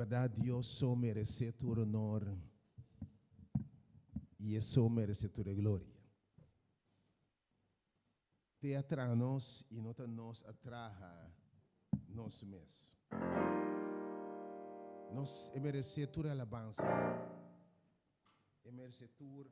verdad, Dios só merece tu honor e só merece tu glória. Te atrai nós e não nos atraja nós mesmos. Nós merece tu alabança, merece tu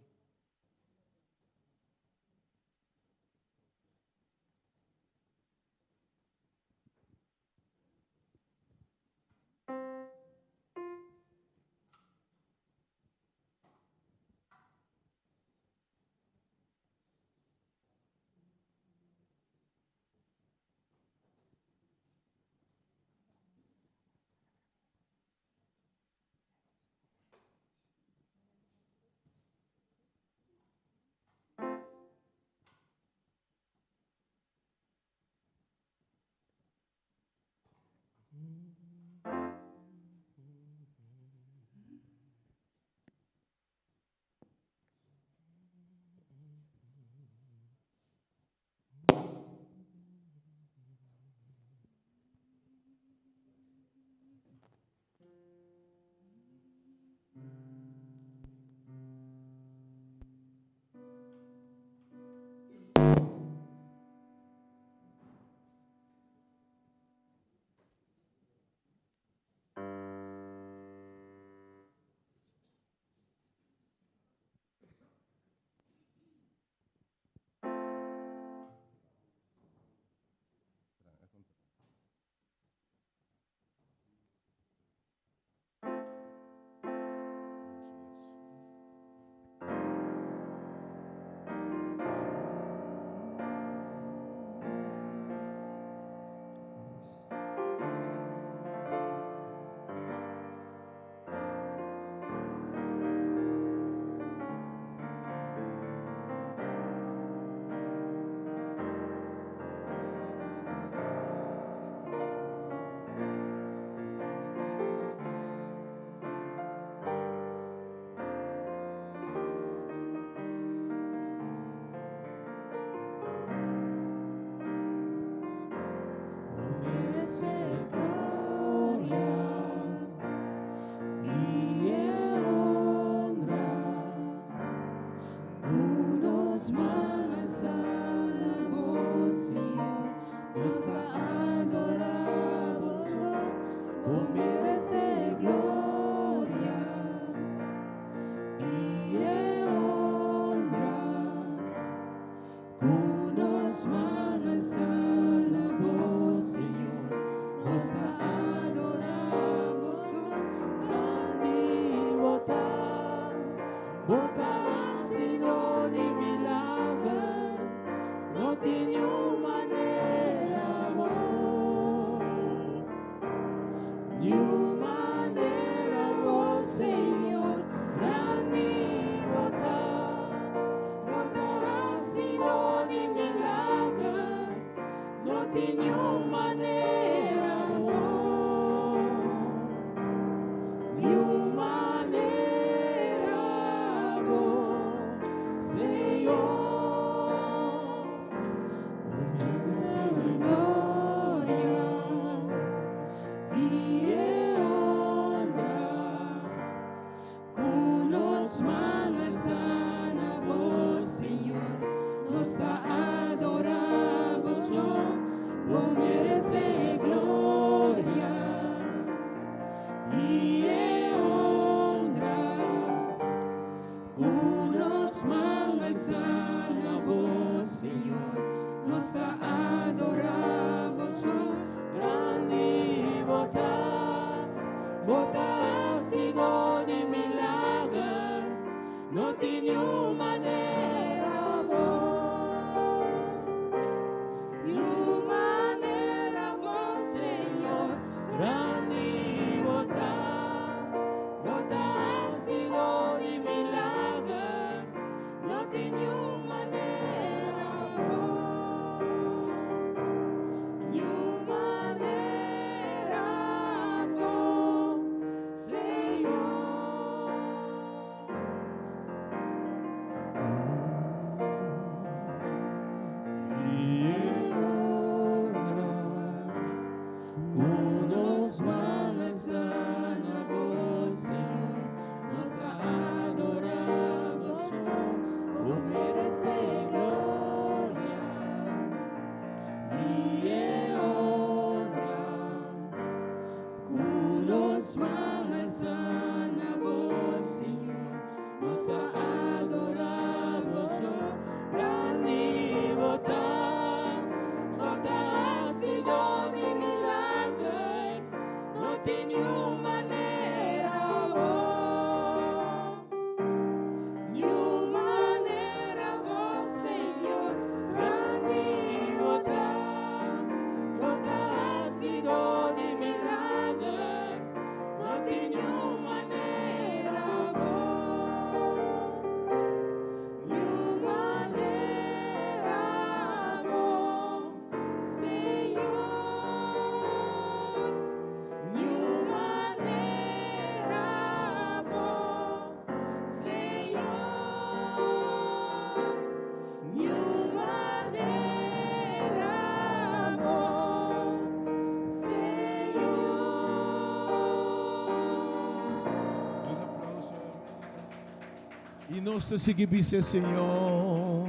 E nós te seguimos, Senhor.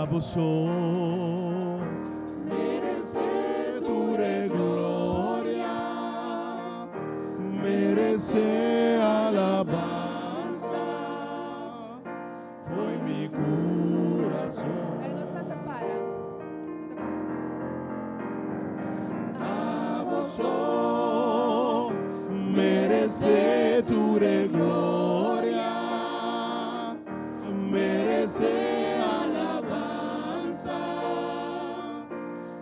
Abusou. Merecedore gloria. Merece alabanza. Foi mi coração. Aí nós canta para. Abusou. Merecedore gloria. Merece alabanza.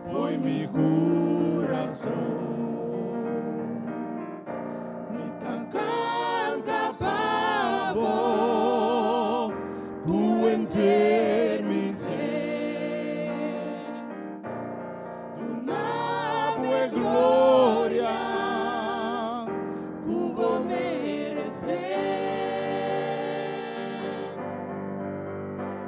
Foi mi coração. Me canta pavo. Tu enter mi ser. Tu nave gloria. Cubo merecer.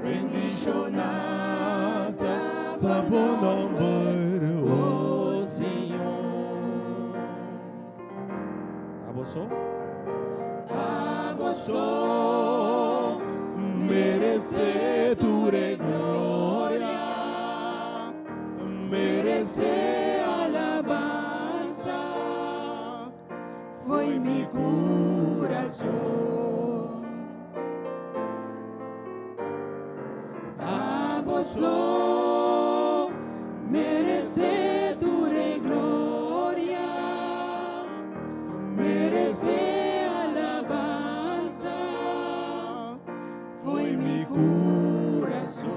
Bendicionata ta buon number, oh Signor. Abusó. Abusó, merecedore gloria, merece alabanza, foi mi coração. Abusó, merecedore gloria, merece alabanza, foi mi coração.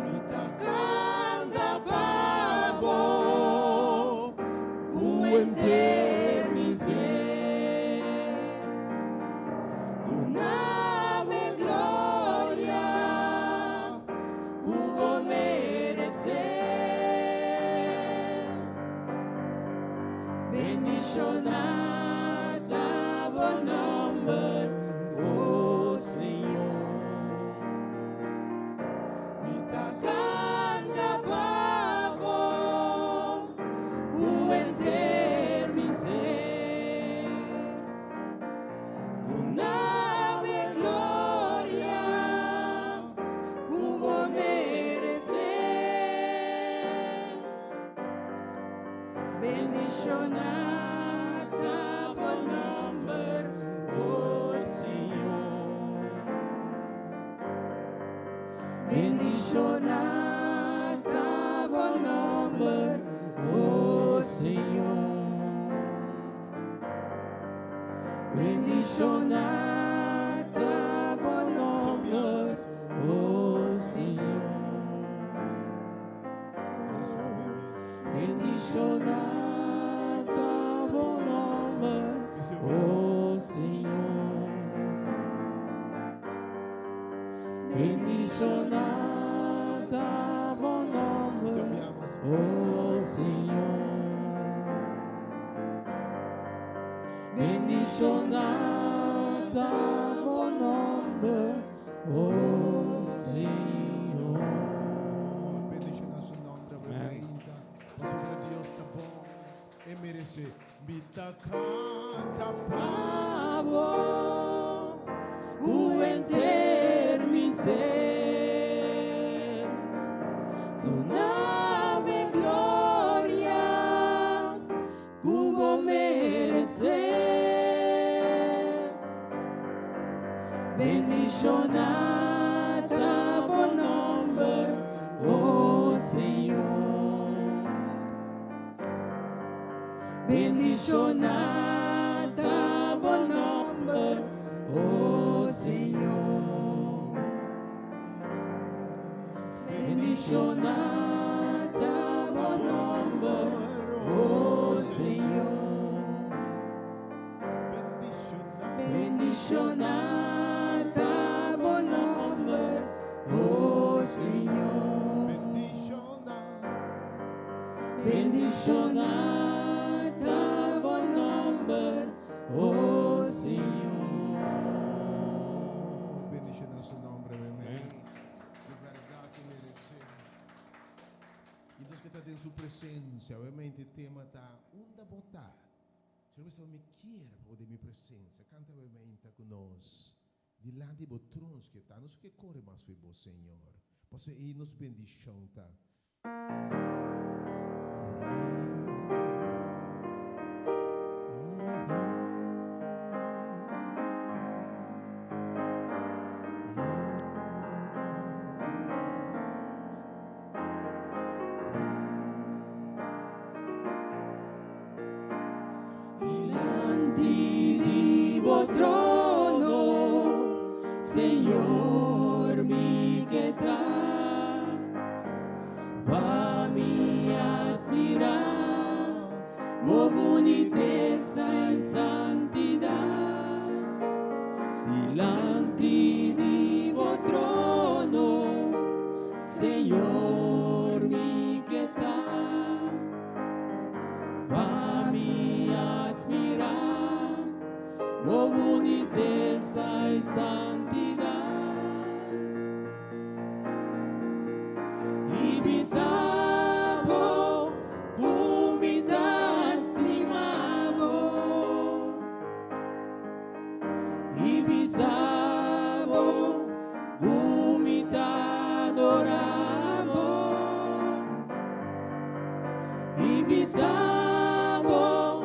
Me tacando pavo, enter mi ser, tu nave gloria, cubo merecer. Bendicionata buon number, oh Signor. Mi tacanda pavo, enter mi ser. Tu nave gloria, cubo merecer. Bendicionata buon number, oh Signor. Bendicionata buon number, oh Signor. Bendicionata buon number, oh Signor. Bendicionata buon number, oh Signor. Bendicionata buon number, oh Signor. Bendicionata buon number, oh Signor. Bendice nosso nome, reverenda. Posso Deus tá bom e merece. Vita canta pavo, enter mi ser. Tu nave gloria, cubo merecer. Bendicionata buon number, oh Signor. Bendicionata buon number, oh Signor. Bendicionata buon number, oh Signor. Bendicionata buon number, oh Signor. Bendicionata buon number, oh Signor. Bendice nosso nome, amém. Obrigado, merecer. E Deus que está em sua presença, obviamente, tema está onde botar Se você me quer poder minha presença, canta veramente conosco. Dilante do trono que está, não sei o que corre mais foi bom, Senhor. Posso ir nos bendição, tá? Dilanti di tuo trono, Señor, mi quieta, va mi admirar, tu boniteza y santidad. Dilanti di tuo trono, Señor, mi quieta, va mi admirar, tu boniteza y santidad. Y bisabo, humildad estimado, y bisabo, humildad adorable, y bisabo,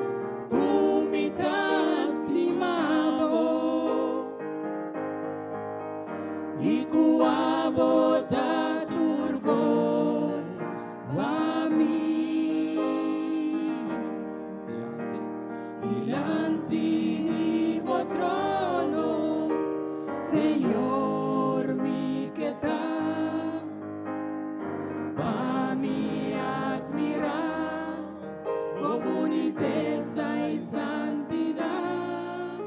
humildad estimado, y cuabo da turgos a mí. Dilanti di tuo trono, Señor, mi quieta, va mi admirar, tu boniteza y santidad.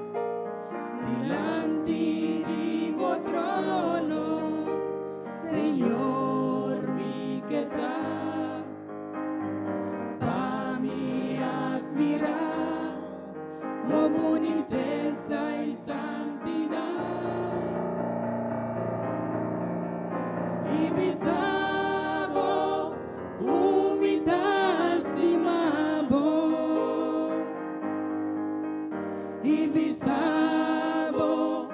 Dilanti di tuo trono, Señor, mi quieta, va mi admirar, tu boniteza y santidad. Y bisabo, humildad estimado, y bisabo,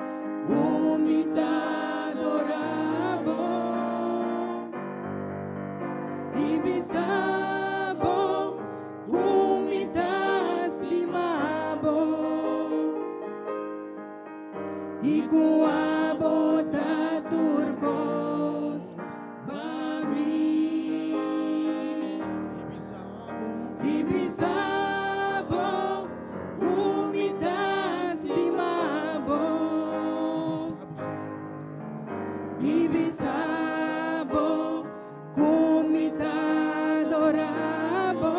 humildad adorable, y bisabo, humildad estimado, y cuabo da turgos a mí. Y bisabo, humildad estimado, y bisabo, humildad adorable,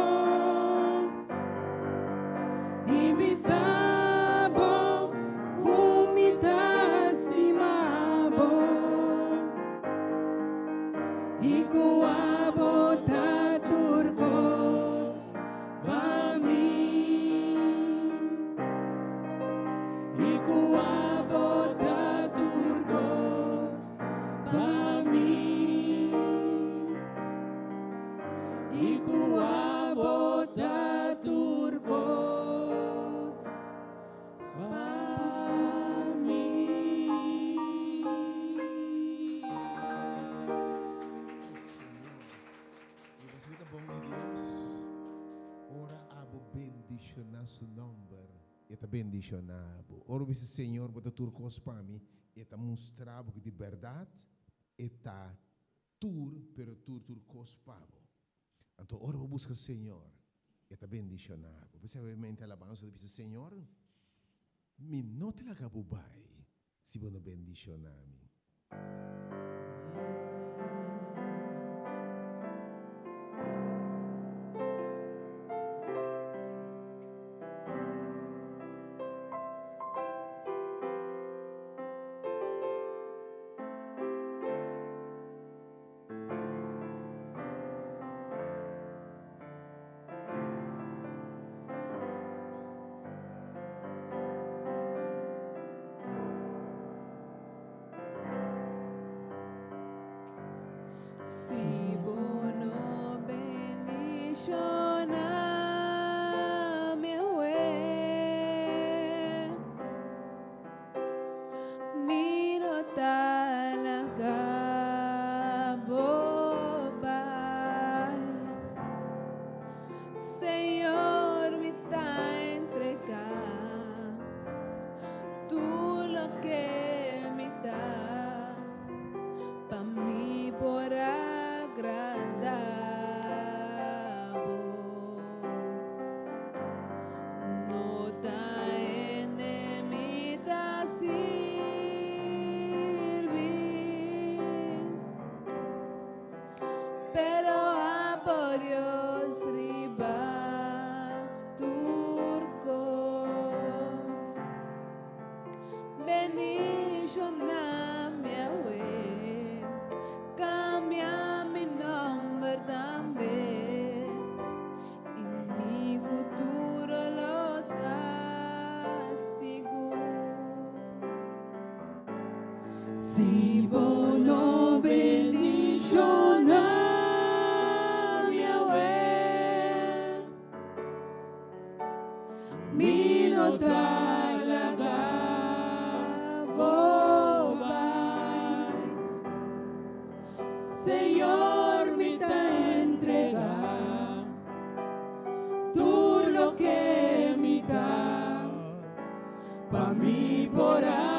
y bisabo, humildad estimado, y cuabo da turgos a mí. Y cuabo da turgos a mí. Y cuabo da turgos a mí. E você fica bom de Deus. Ora abo bendicionar seu nome. Eta bendicionabo. Ora o Senhor bota turcos para mim. Eta mostrabo que de verdade eta pero turcos pabo. Então ora vou buscar o Senhor. Eta bendicionabo. Você realmente alabança do Senhor. Mi não te la cabo bai. Se você não bendicionar-me. Si bono bendicionami, pero amo Dios riba turcos. Bendición a mi Yahweh, cambia mi nombre también, y mi futuro lo da seguro. Si bono bendición a mi Yahweh, mi no talaga bobay. Señor, mi te entrega tú lo que me da, pa' mí por agradable.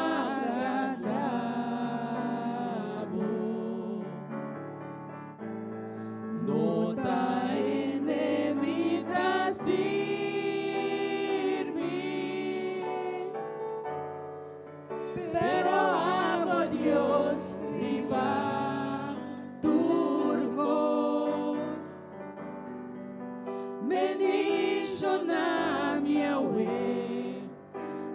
No ta enemita sirvi, pero amo Dios riba turcos. Bendición a mi Yahweh,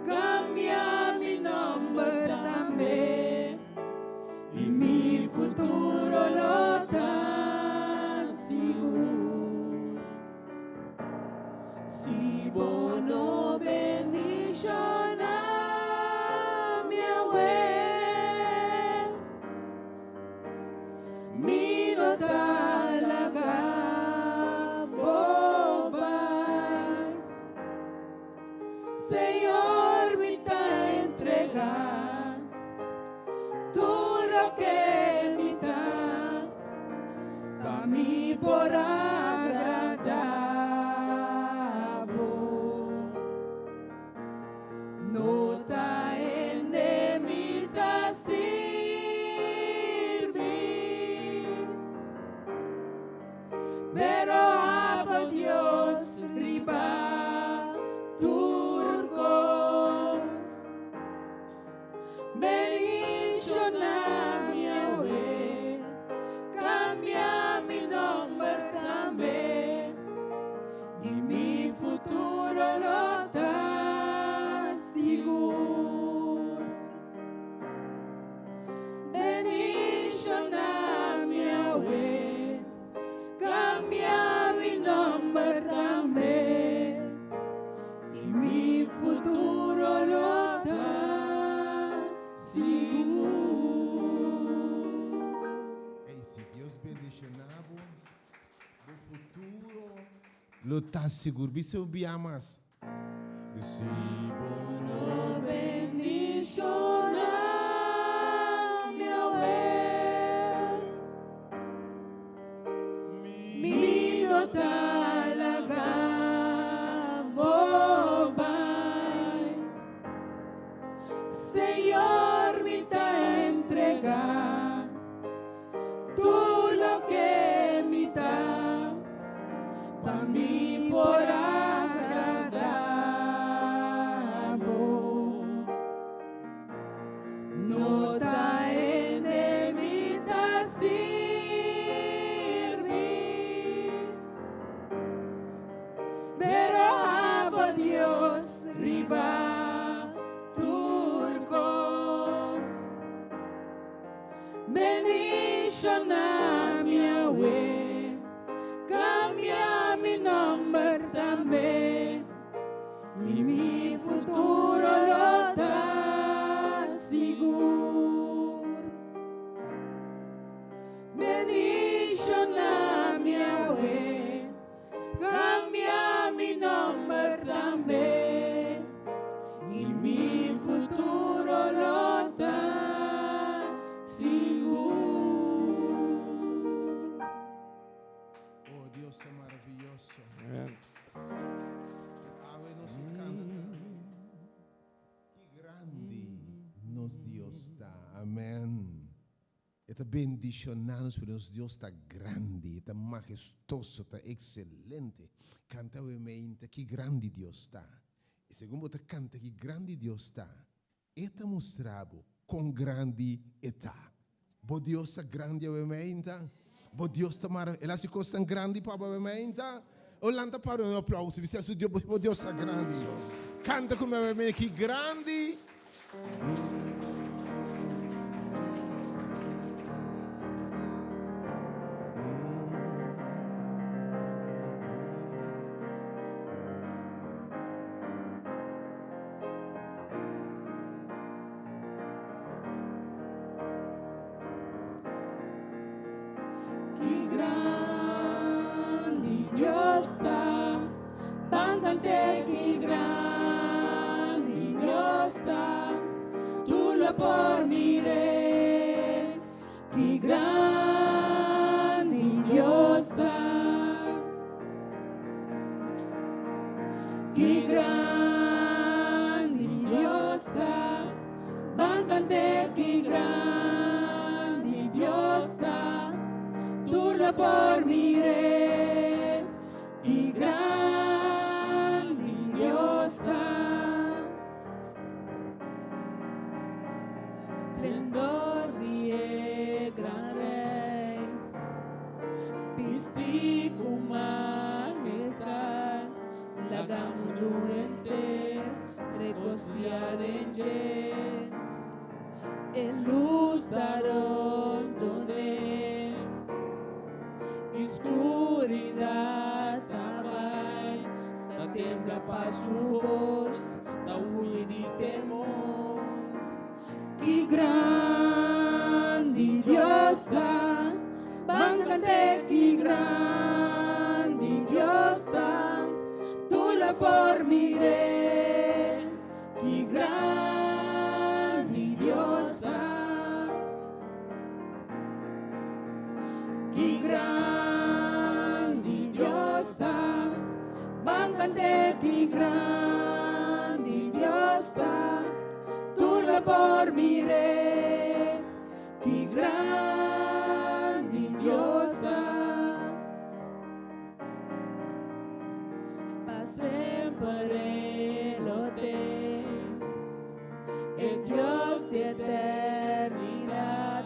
cambia mi nombre también, y mi futuro lo da seguro. Si bono bendición a mi Yahweh, mi no talaga bobay. Señor, mi te entrega tú lo que me da, pa' mí por agradable. No ta enemita sirvi, pero amo Dios riba turcos. Bendición a mi Yahweh, cambia mi nombre también, y mi futuro lo da seguro. Bendición a mi Yahweh, cambia mi nombre también, y mi futuro lo da seguro. E se Deus bendicionava, o futuro lo está seguro. Você ouvia mais? Se No bendición a mi Yahweh, mi no talaga bobay. Señor, mi te entrega tú lo que me da, pa' mí por agradable. No ta enemita sirvi, pero amo Dios riba turcos. Bendición a mi Yahweh, cambia mi nombre también, y mi futuro lo da seguro. Bendición a mi Yahweh, cambia mi nombre también, y mi futuro lo da seguro. oh, Deus é maravilhoso. Amen. Ave nos canta. Que grande nos Deus está. Amém. Está bendicionando por nos Deus está grande, está majestoso, está excelente. Canta o mente, que grande Deus está. E segundo você canta, que grande Deus está. Está mostrado com grande está. Bo Deus está grande o mente. Bo Deus está maravilhoso. Elas ficam tão grande, provavelmente. Olhando para um aplauso. Você acha que Deus está grande? Canta como é que grande. Que grande Dios está, báncate, que grande Dios está, tú lo por miré, que grande Dios está, que grande Dios está, báncate, que grande Dios está, tú lo por miré, que grande Dios está. Esplendor de gran rey, viste con majestad, la mundo entero reconciliar en él, en luz daron donde escuridad tabai, ta tembla para su voz, ta huye de temor. Que grande Dios está, báncate, que grande Dios está, tú la por miré, que grande Dios está, que grande Dios está, báncate, que grande Dios está, tú la por miré, que grande Dios está. Pa' siempre lo te, el Dios de eternidad,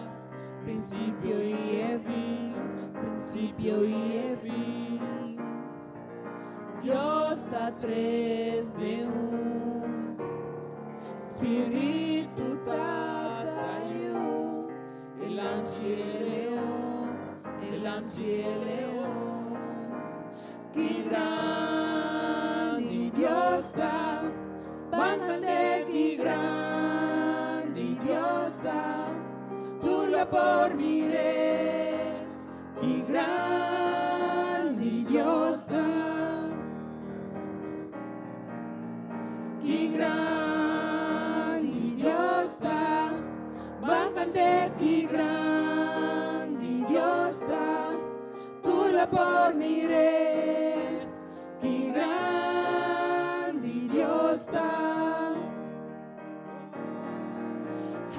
principio y fin, principio y fin. Dios está tres de un, Espíritu tatayu, el león, que grande Dios está, báncate, que grande Dios está, tú la por miré, que grande Dios está, que grande Dios está, báncate, que grande Dios está, tú la por miré, que grande Dios está.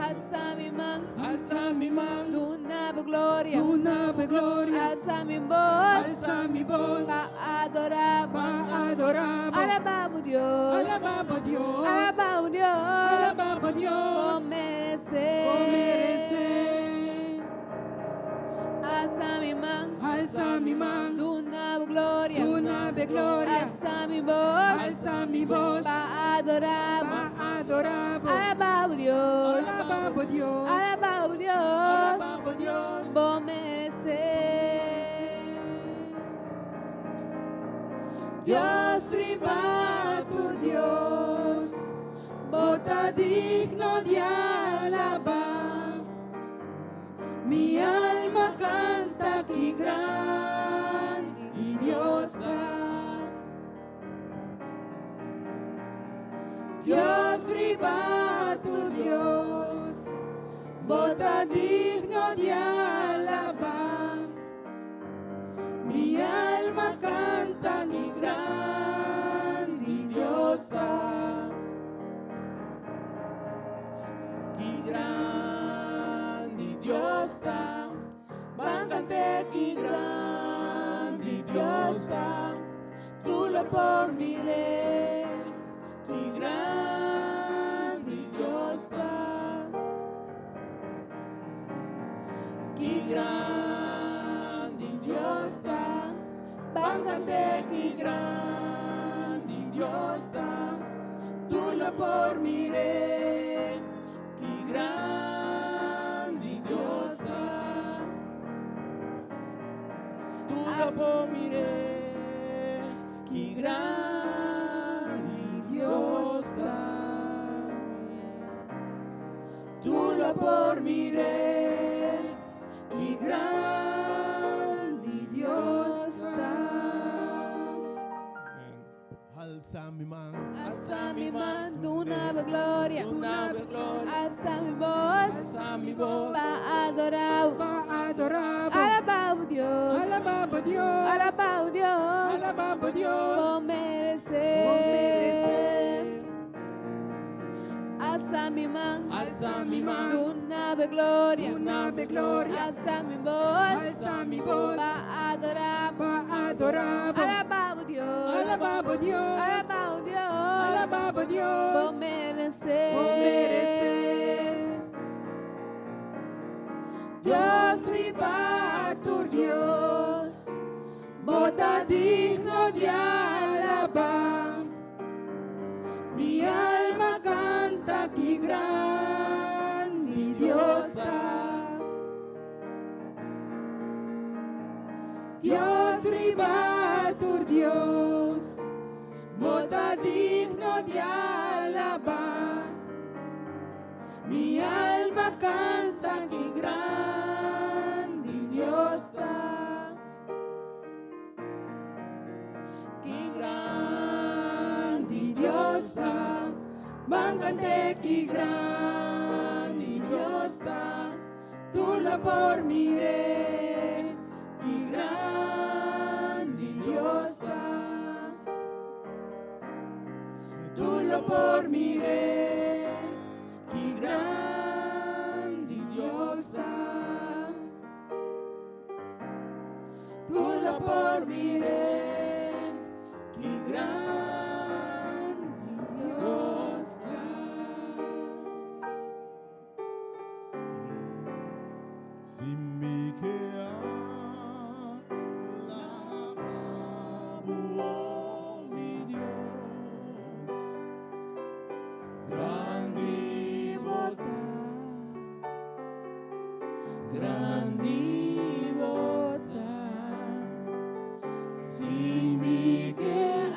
Alza mi mano, duna gloria, alza mi voz, pa adorar, alabamos Dios, por merecer. Alza mi mano, duna gloria, alza mi voz, pa adorar, alabamos Dios, por merecer. Dios riba tu Dios, bota digno de alabar. Mi alma canta, que grande Dios está. Dios riba tu Dios, bota digno de alabar. Mi alma canta, que grande Dios está. Que grande Dios está, báncate, que grande Dios está, tú lo por miré, que grande Dios está, que grande Bangante que grande Dios está, tú lo por miré, que grande Dios está, tú lo por miré, que grande Dios está, tú lo por miré, que grande Dios está. Alza mi mano, Alza mi mano, tu nave gloria, Tu nave gloria, alza mi voz, alza mi voz, para adorar, adoramos, alabamos Dios, alabamos Dios, alabamos Dios, alabamos Dios, por merecer. Alza mi mano, alza mi mano, tu nave gloria, tu nave gloria, alza mi voz, alza mi voz, para adorar, adoramos, alabamos Dios, alabamos Dios, alabamos Dios, alabamos por Dios, merecer. por merecer. Dios ribatur Dios, bota digno de alabar. Mi alma canta que grande Dios está. Dios ribatur Dios, bota digno de alabar. Mi alma canta que grande Dios está, que grande Dios está, bangante que grande Dios está, tú lo por miré, que grande Dios está, tú lo por miré, que grande Dios está, tú lo por miré, que grande Dios está. si mi que alabamos, mi Dios. Grandi bota, grandi bota, si mi que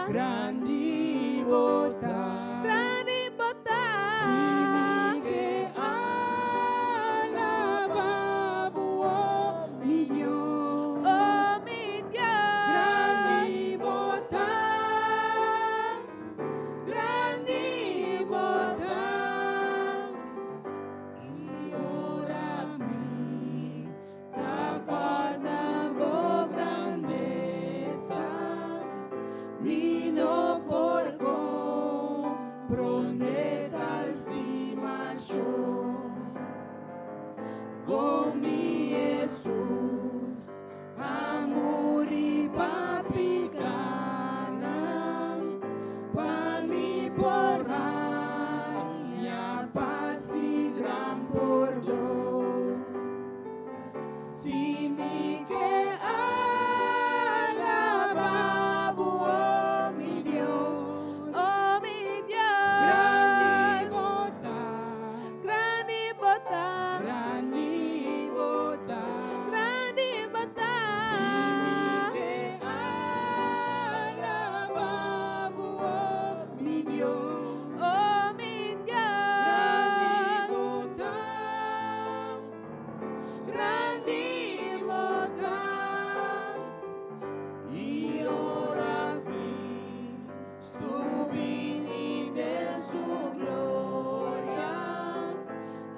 grandi botas, grandi botas, simi que alabamos, oh mi Dios, oh mi Dios, grandi botas, y ora mi t'accorda bo grandeza, mi no por comprender tal estimación, con mi Jesús, amor y papi ganan, pa mi por raia, paz y gran perdón. Si mi que alababo, oh mi Dios, oh mi Dios, grandi bota, grandi botas, grandi bota. grandi botas, Si mi que alababo, oh mi Dios, oh mi grandi Dios, bota, grandi bota. Y ora Cristo vini de su gloria,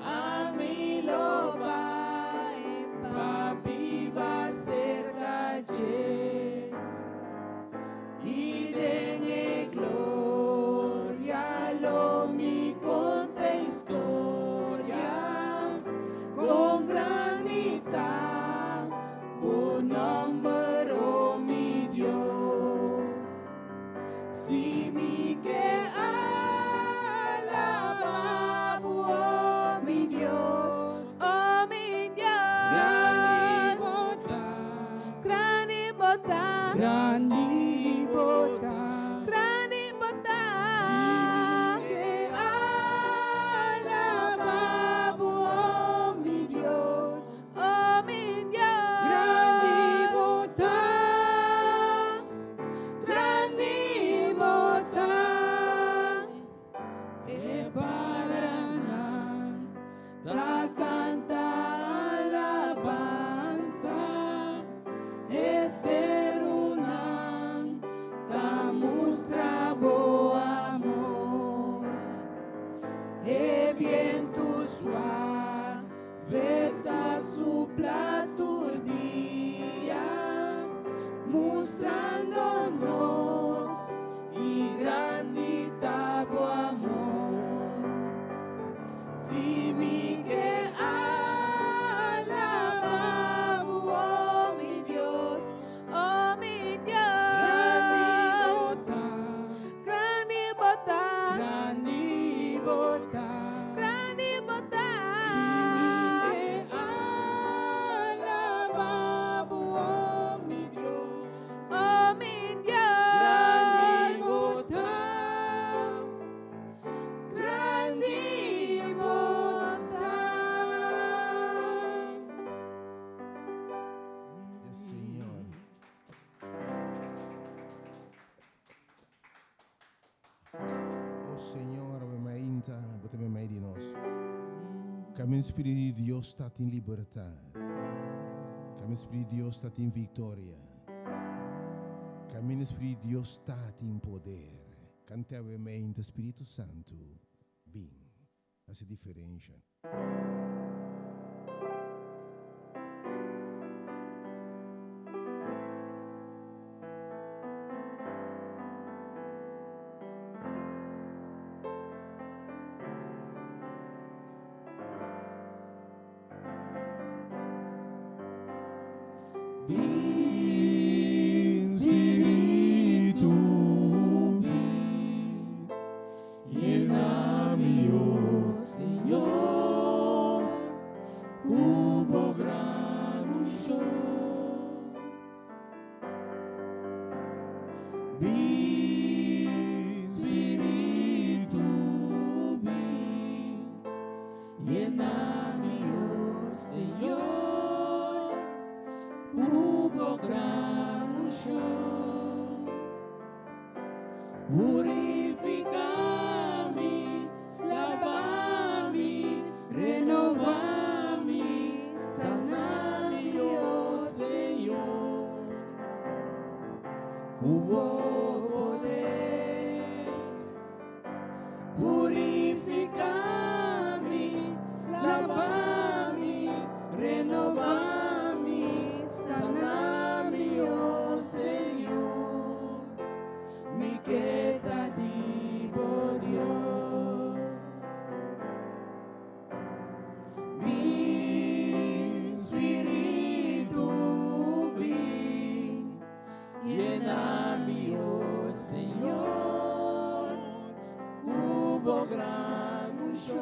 a mí lo va papi va cerca y dengue gloria lo mi conta historia con granita un nombre oh mi Dios. Si mi que alababo, oh mi Dios, oh mi grandi Dios, bota, grandi botas, grandi bota, grandi botas, que alababo, oh mi Dios, oh mi Dios, grandi bota, grandi bota, e paranan, da canta alabanza, e serunan, da mostra bo amor, e viento suave sa supla turdia, mostrándonos y grandita bo amor. Si mi que alababo, oh mi Dios, oh mi grandi Dios, bota, grandi botas, grandi bota. grandi botas, Si mi que alababo, oh mi Dios, oh mi grandi Dios, bota, grandi bota. Yes, Señor. Oh Señor, we mainta, bote me mai di nos. Camin Spirito di Dio stat in libertà. Camin Spirito di Dio stat in vittoria. Camin Spirito di Dio stat in poder. Cantiamo mainta Spirito Santo. Bin. La si differenza. Bin Spiritu, bin, llenami, oh Señor, cubo gran unción. Bin Spiritu, bin, llenami, oh Señor, cubo gran unción. Purificami, lavami, renovami, sanami, oh Señor. Hubo poder. Purificami, lavami, renovami, sanami, oh Señor. Mi queda divo Dios. Ven, Espíritu, ven, lléname, oh Señor, hubo gran unción.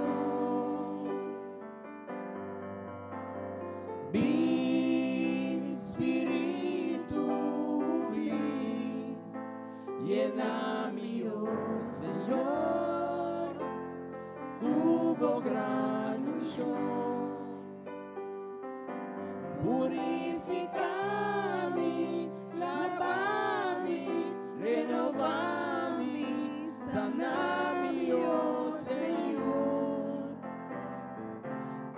Ven, Espíritu, ven, lléname, oh Señor, hubo gran unción. Purificami, lavami, renovami, sanami, oh Señor.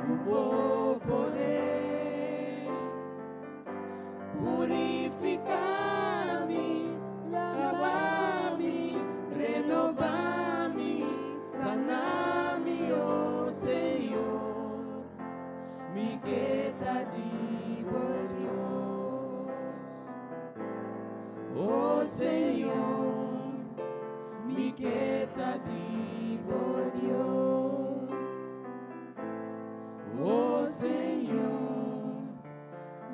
Hubo poder. Purificami, lavami, renovami, sanami, oh Señor. Mi queda divo Dios. Oh Señor, mi queda divo Dios. Oh Señor,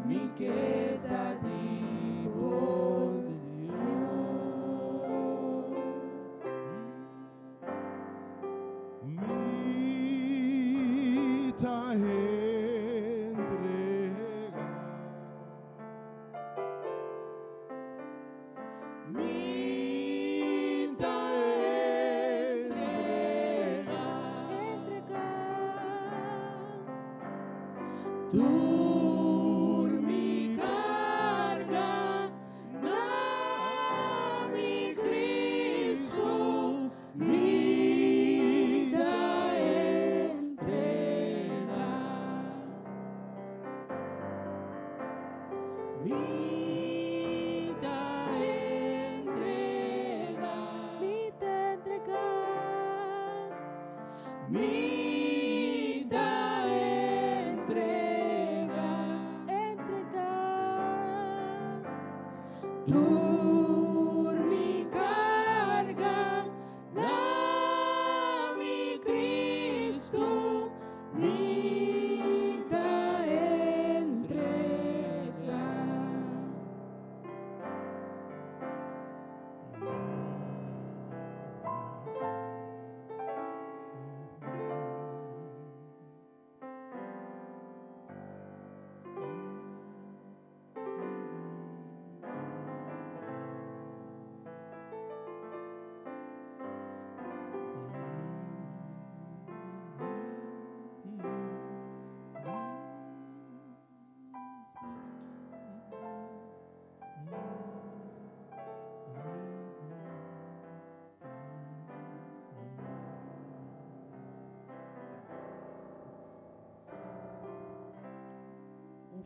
mi queda divo Dios. Mi ta entrega. Mi ta entrega. Tú mi carga, mi Cristo, mi da entrega. Mi da entrega. Mi te entregar. Mi da entrega. Entregar. Tú mi carga, mi Cristo, mi da entrega.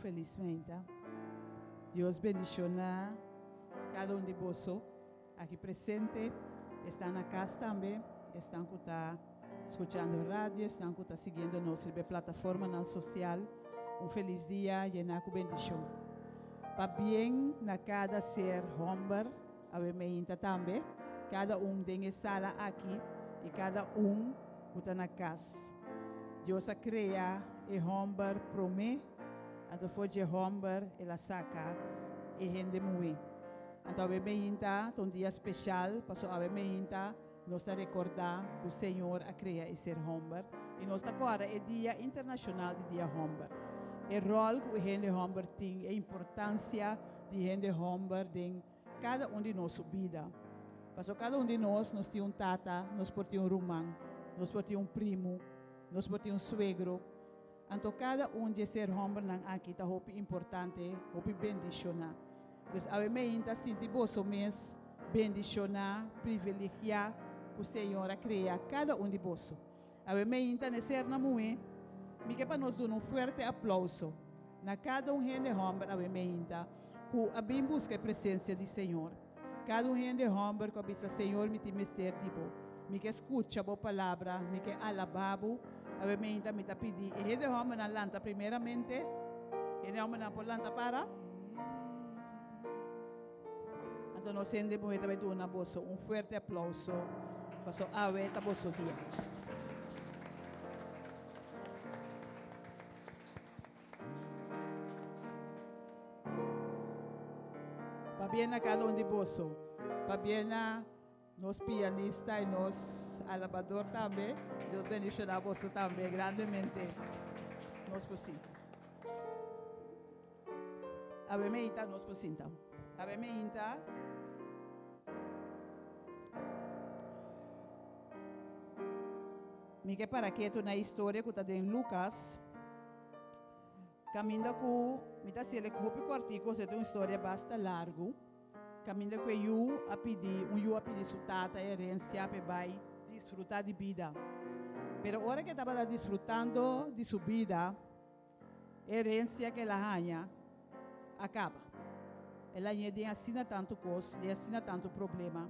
Felizmente. Dios bendiciona cada de vosotros aquí presente, están acá también, están escuchando radio, están siguiendo nuestra plataforma social. Un feliz día llena con bendición. Para bien na cada ser hombre, a ver me también, cada de sala aquí y cada está na casa. Dios a crea el hombre promete. Então foi de homem ela saca e rende muito. Então a meinta um dia especial, passou a meinta nós está recordar que o Senhor a criar esse homem e nós está agora é dia internacional de dia homem. O rol que o rende homem tem, a importância de rende homem em cada de nossa vida. Passou cada de nós tem tata, nós pode ter irmão, nós pode ter primo, nós pode ter suegro. Então, cada de ser homem aqui está muito importante, muito bendicionar. Então, a mim está sentindo boa mês, bendicionar, privilegiar que o Senhor a criar cada de vós. A me inta ser na mue, me que para nós dar forte aplauso na cada de homem a me inta, que a bem busca a presença do Senhor. Cada de homem que a bisa Senhor me tem mister tipo, me que escuta a palavra, me que alababo, a me inta me tá pedir. E de homem na lanta primeiramente, e de homem na polanta para. Então nós temos também dar forte aplauso para a aveta vosso dia. Pabiena cada de vós, pabiena nos pianistas e nos alabador também, Deus bendicionar vós também grandemente, nos possível. A me inta nos possível. A me inta. Mike para que tu na história que está em Lucas, caminha com, me está se ele copi com artigos, é uma história bastante largo. Caminha com a pedir sua tata herência para vai desfrutar de vida. Pero hora que estava desfrutando de sua vida, herência que ela ganha acaba. Ela nem assina tanto coisa, nem assina tanto problema.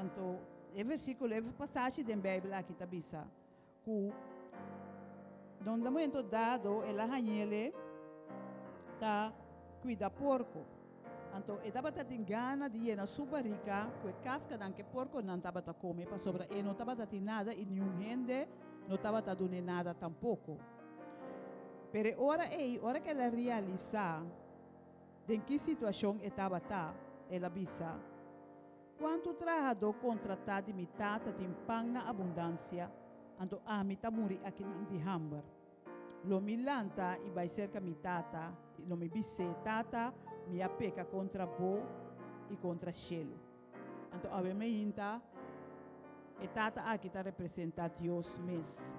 Então, o versículo, a passagem da Bíblia aqui está bisa. Que no momento dado, ela ganha tá cuida porco. Então, estava tendo gana de ir na sua barriga, com a casca que porco não estava a comer, para sobra, e não estava tendo nada, e nenhum gente não estava dando nada tampouco. Pero ora que ela realiza em que situação estava ela bisa, quanto trabalhador contratado de mitad tem pão na abundância, então a mitad muri aqui de hambar. Lo milanta e vai ser que mitata, lo me bise tata, me apeca contra bo e contra chelo. Então a me inta, e tata aqui está representar Deus mesmo.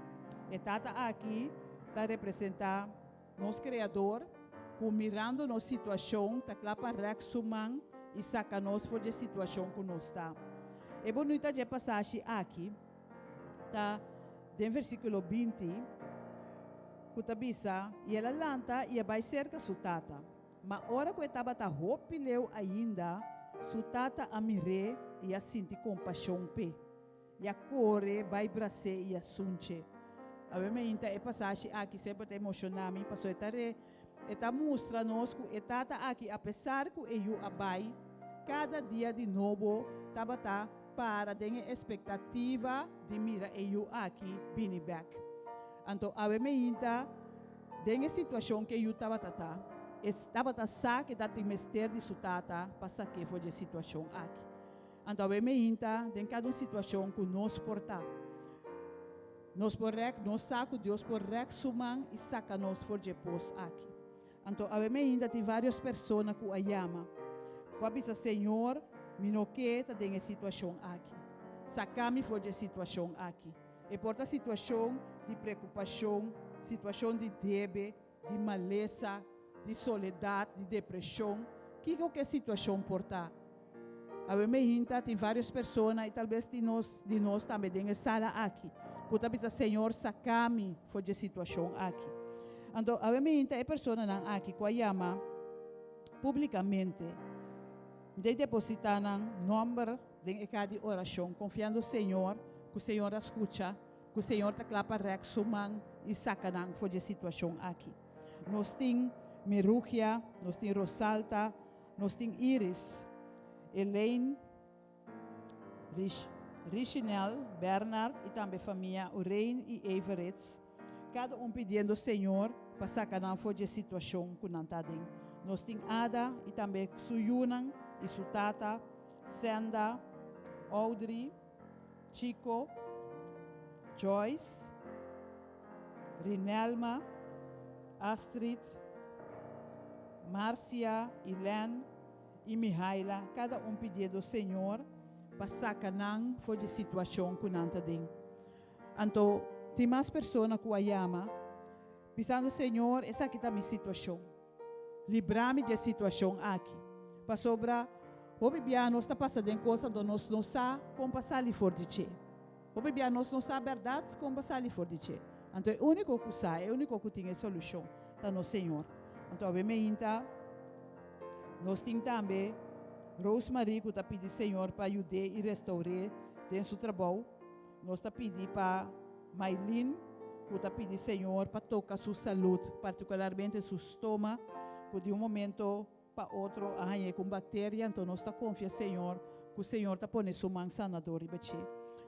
E tata aqui está representar nosso Criador, que mirando nossa situação, está claro para reaxumar e saca nós fora da situação que nós está. E bonita de passagem aqui, está no versículo 20, que está bisa, e ela lanta e vai cerca sua tata. Mas hora que estava a ropileu ainda, sua tata a mirar e a sentir compaixão pe. E a corre, vai bracer e a sunche. A me inta é passagem aqui sempre está emocionando, passou está mostrando-nos que a tata aqui, apesar que eu abai, cada dia de novo estava para ter expectativa de mira eu aqui bini back. Então a me inta tem situação que eu estava sa que dá mister de sua tata para que foi a situação aqui. Então a me inta tem cada situação que nós portar. Nós porrec, nós saco Deus porrec suman e saca nós for de pos aqui. Então a me inta tem várias pessoas que a chama. Quando Senhor me não quer tem situação aqui. Saca-me for de situação aqui. E porta situação de preocupação, situação de débito, de maleza, de soledade, de depressão. Que situação porta? A me inta tem várias pessoas e talvez de nós também tem sala aqui. Que talvez Senhor saca-me for de situação aqui. Então a me inta é pessoa não aqui que a chama publicamente. De depositar um número de cada oração, confiando no Senhor, que o Senhor escuta, que o Senhor está claro para reaxumar e sacar for de situação aqui. Nós temos Merúgia, nós temos Rosalta, nós temos Iris, Elaine, Richinel, Bernard e também a família Urain e Everett. Cada pedindo ao Senhor para sacar for de situação que não está dentro. Nós temos Ada e também Suyunan e sua tata, Senda, Audrey, Chico, Joyce, Rinelma, Astrid, Marcia, Ilan e Mihaila, cada pedindo ao Senhor para sacar for de situação que não está dentro. Então, tem mais pessoas que a chama, pensando, Senhor, essa aqui está a minha situação. Livrar-me da situação aqui. Para sobrar Obi bia nós está passando em coisa do nós não sa como passar ali for de che. Obi bia nós não sa verdade como passar ali for de che. Então é o único que sa, é o único que tem a solução, tá no Senhor. Então obviamente nós temos também Rosemary que está pedindo Senhor para ajudar e restaurar dentro do trabalho. Nós está pedindo para Maylin que está pedindo Senhor para tocar sua saúde, particularmente seu estômago, que de um momento para outro arranha com bactéria, então nós está confiando Senhor que o Senhor está pondo sua mão sanador e baixo.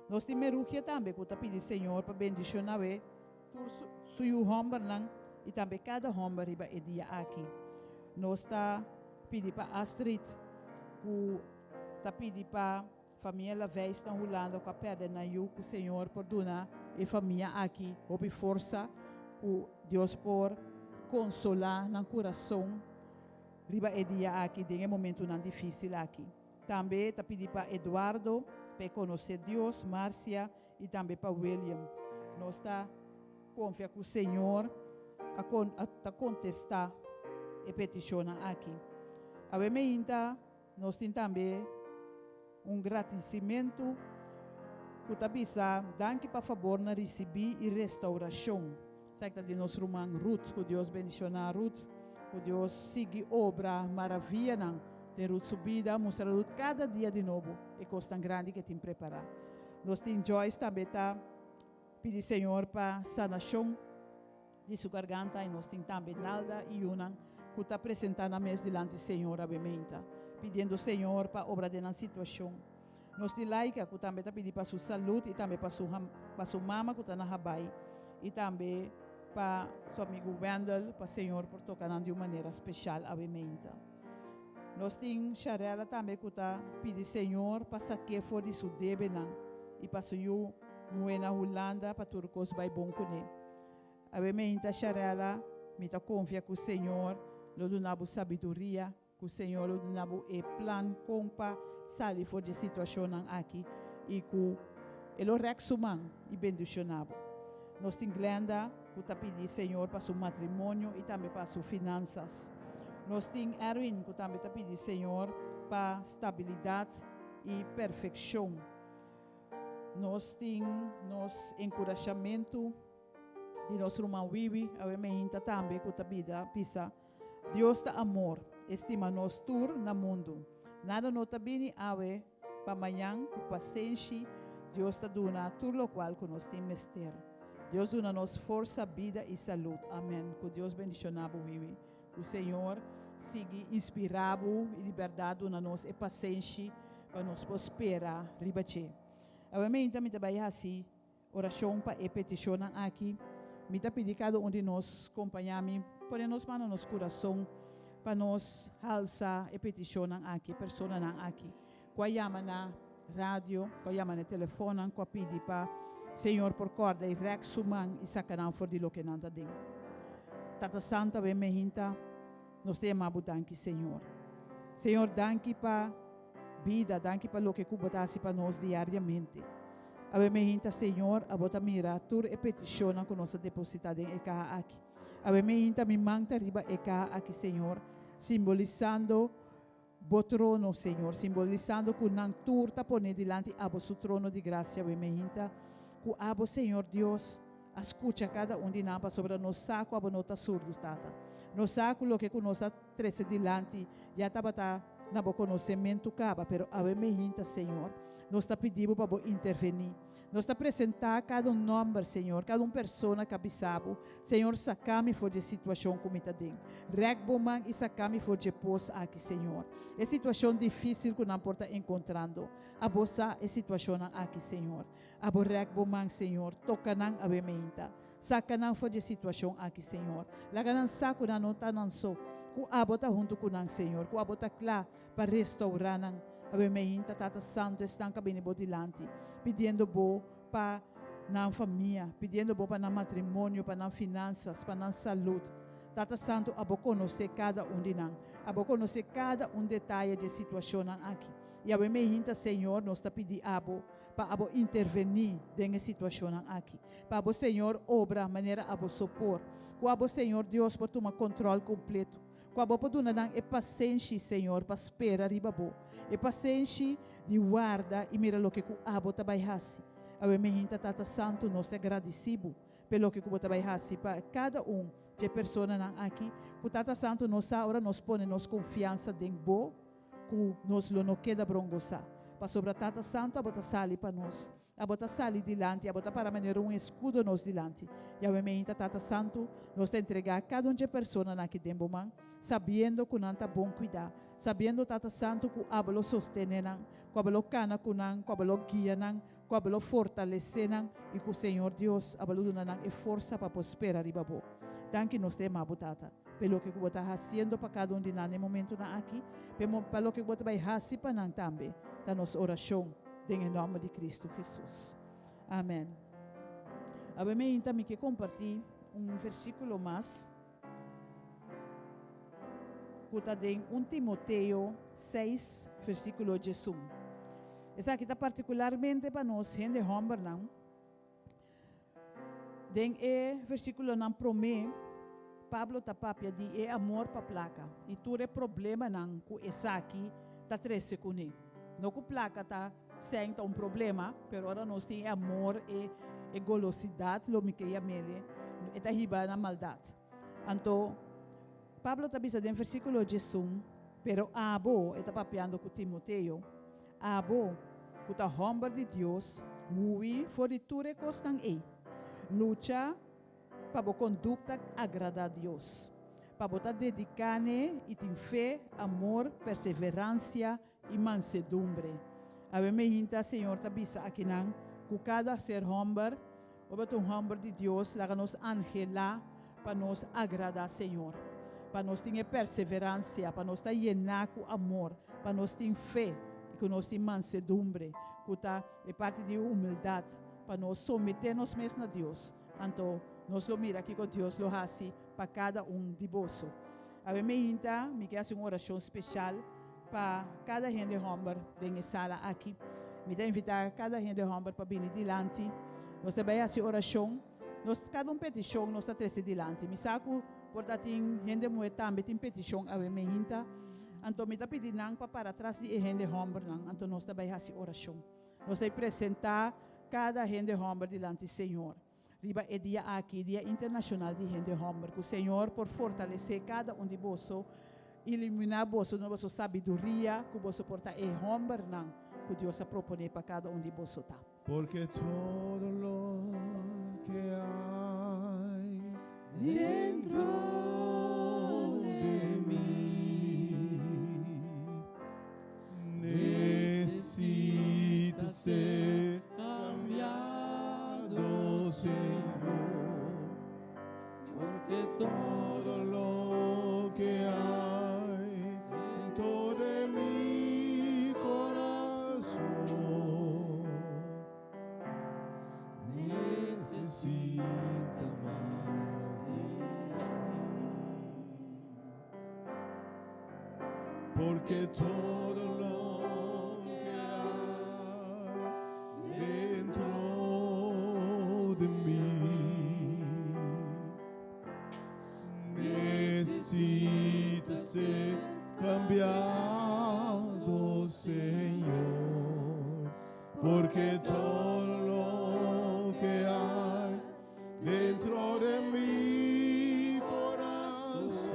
Nós temos Meruquia também que está pedindo Senhor para bendicionar seu homem e também cada homem riba é dia aqui. Nós está pedindo para Astrid que está pedindo para família velha está rolando com a perda na que o Senhor perdona e família aqui, houve força que Deus por consolar no coração riba é dia aqui, em um momento não difícil aqui. Também está pedindo para Eduardo para conhecer Deus, Márcia e também para William. Nós está confiando que o Senhor a contestar e peticiona aqui. Obviamente, nós temos também agradecimento que está pensando, danke para favor na receber e restauração. Certo de nosso irmão Ruth, que Deus bendicionar Ruth, que Deus siga obra maravilha de Ruth subida, mostra Ruth cada dia de novo, e coisa tão grande que tem preparar. Nós temos Joyce também está pedir Senhor para sanação de sua garganta, e nós temos também Nalda e Una que está apresentando a mesa diante do Senhor, obviamente, pedindo ao Senhor para obra de uma situação. Nós temos Laika que também está pedindo para sua saúde e também para sua mama que está na Hawaii e também para seu amigo Wendell, para o Senhor por tocar de uma maneira especial, obviamente. Nós temos Charela também que está pedindo Senhor para saquear fora de sua débito e para sua moeda Holanda para tudo que vai bom com ele. Obviamente, Charela, me confia que o Senhor lhe dá sabedoria, que o Senhor lhe dá o plano para sair fora de situação aqui e que ele reexuma e bendicionado. Nós temos Glenda, que está pedindo Senhor para seu matrimônio e também para suas finanças. Nós temos Erwin, que também está pedindo Senhor para estabilidade e perfeição. Nós temos nosso encorajamento de nosso irmão Wiwi, obviamente também que está pedindo Deus está amor, estima nós tur no mundo. Nada não está bem para amanhã, com paciência, Deus está dando tudo o qual que nós temos que ter. Deus dá nos força, vida e saúde. Amém. Que Deus bendicionado, Wiwi. O Senhor siga inspirado e liberdade na nós e paciência para nos prosperar, ribache. Obviamente, também trabalhar assim, oração para e petição aqui. Me está pedindo cada um de nós acompanhar-me, por nos mano nos coração, para nos alçar e petição aqui, pessoa aqui. Qual chama na rádio, qual chama na telefone, qual pede para Senhor por corda e rexuman e sacanão for de lo que nada dentro. Tata Santa, bem me hinta, nós temos a danke, Senhor. Senhor, danke para vida, danke para lo que cubotasse para nós diariamente. Ave me hinta, Senhor, a bota mira, tur e peticiona com nossa depositada em EKA aqui. Ave me hinta, me manta riba EKA aqui, Senhor, simbolizando o trono, Senhor, simbolizando que não tur está pondo diante a seu trono de graça, ave me hinta, que abo, Senhor Deus, escuta cada um de nós sobre nos saco, abo nota surdo, tata. Nos saco, lo que nós trece diante, já estava na bo conhecimento caba, pero ave me hinta, Senhor, nós está pedindo para intervenir. Nós está apresentar cada nome, Senhor, cada pessoa que habitava. Senhor, sacame fora de situação como está dentro. Regboman e sacame fora de pós aqui, Senhor. É situação difícil que não porta encontrando. Abosa é situação aqui, Senhor. Abo regboman, Senhor, toca não avementa. Saca não fora de situação aqui, Senhor. Laga não saco não tá não só. Ku abota junto com não, Senhor. Ku abota claro para restaurar não. Ave me hinta, Tata Santo, estão cabendo dilante, pedindo bo para na família, pedindo bo para na matrimônio, para na finanças, para na saúde. Tata Santo, abo conhecer cada um de nós, abo conhecer cada detalhe de situação aqui. E ave me hinta, Senhor, nós está pedindo abo para abo intervenir nessa situação aqui. Para abo, Senhor, obra maneira abo supor. Com abo, Senhor Deus, para tomar controle completo. Kwa bopo duna nang e paciência, Senhor, para espera ribabo. E paciência de guarda e mira lo que ku abo tabay hasi. Awe mehinta tata santo nos agradecido pelo que ku tabay hasi para cada de persona nang aqui. Ku tata santo nos ora nos pone nos confiança deng bo ku nos lo no queda brongosa. Pa sobra tata santo abota sali pa nos. Abota sali dilante, abota para maneira escudo nos dilante. Awe mehinta tata santo nos entregar cada de persona naqui dembo man, sabendo que não tá bom cuidar, sabendo tata santo que abalo sostene nan, que abalo cana kunan, que abalo guia nan, que abalo fortalecer nan, e que o Senhor Deus abalo duna nan e força para prosperar ribabo. Tanque nos tema abotata, pelo que você está fazendo para cada de nós no momento na aqui, pelo que você vai fazer para nós também, da nossa oração, em nome de Cristo Jesus. Amém. Agora me também que compartilhar versículo mais. Está em 1 Timoteo 6, versículo 1. Essa aqui está particularmente para nós, gente homem, não? Den versículo não promete, Pablo está papia de amor para placa. E tudo é problema não, com essa aqui, está 3 segundos. Não com placa está sem problema, mas agora nós temos amor e golosidade, lo que é mele, e está riba na maldade. Então, Pablo está dizendo em versículo 1, pero abo, está papiando com Timoteo, abo, que está homem de Deus, ui, foriture costan luta para a conduta agrada a Deus, para botar dedicar-ne e ter fé, amor, perseverança e mansedumbre. A me hinta, Senhor, está dizendo aqui não, que cada ser homem, ou homem de Deus, lá nos angela para nos agradar, Senhor. Para nós ter perseverança, para nós estar llenar com amor, para nós ter fé e que nós ter mansedumbre, que é parte de humildade, para nós someter-nos mesmos a Deus. Então, nós lo mira aqui que Deus lo faz para cada de nós. A mim me quer uma oração especial para cada gente homem dentro sala aqui. Me quer invitar cada gente homem para vir dilante. Nós também fazer oração. Nós cada petição nós está três dilante. Me saco portanto, gente mulher também tem petição a me hinta. Então, me está pedindo para trás de gente homem, então nós também fazer oração. Nós temos apresentar cada gente homem diante do Senhor. Riba é dia aqui, dia internacional de gente homem, que o Senhor por fortalecer cada de vós, iluminar vós, na vossa sabedoria, que vós porta é homem, que Deus propõe para cada de vós. Porque todo lo que hay dentro de mí necesita ser cambiado, Señor, porque todo lo que hay dentro de mi corazón necesita más de ti, porque todo lo que hay dentro de mí necesita ser cambiado, Señor, porque todo lo que hay dentro de mi corazón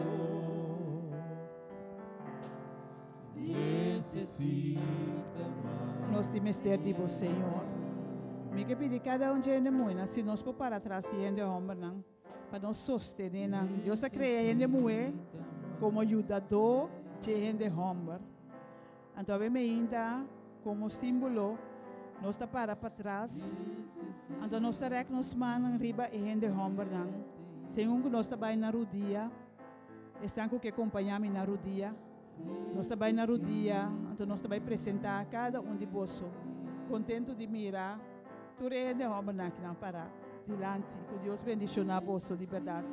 necesita más. Nós temos ter de vós, Senhor. Me que pedir cada de nós, se nós for para trás de gente homem, para nós sostener, Deus a criar gente mulher como ajudador de gente homem. Então, me ainda como símbolo, nós está para trás. Então, nós está rec nos manos riba e gente homem. Segundo nós está bem na rodia, estão com que acompanhar-me na rodia. Nós está bem na rodia, então nós está bem apresentar cada de vós. Contento de mirar, tudo é de homem aqui não para dilante, que Deus bendicionar vós de verdade.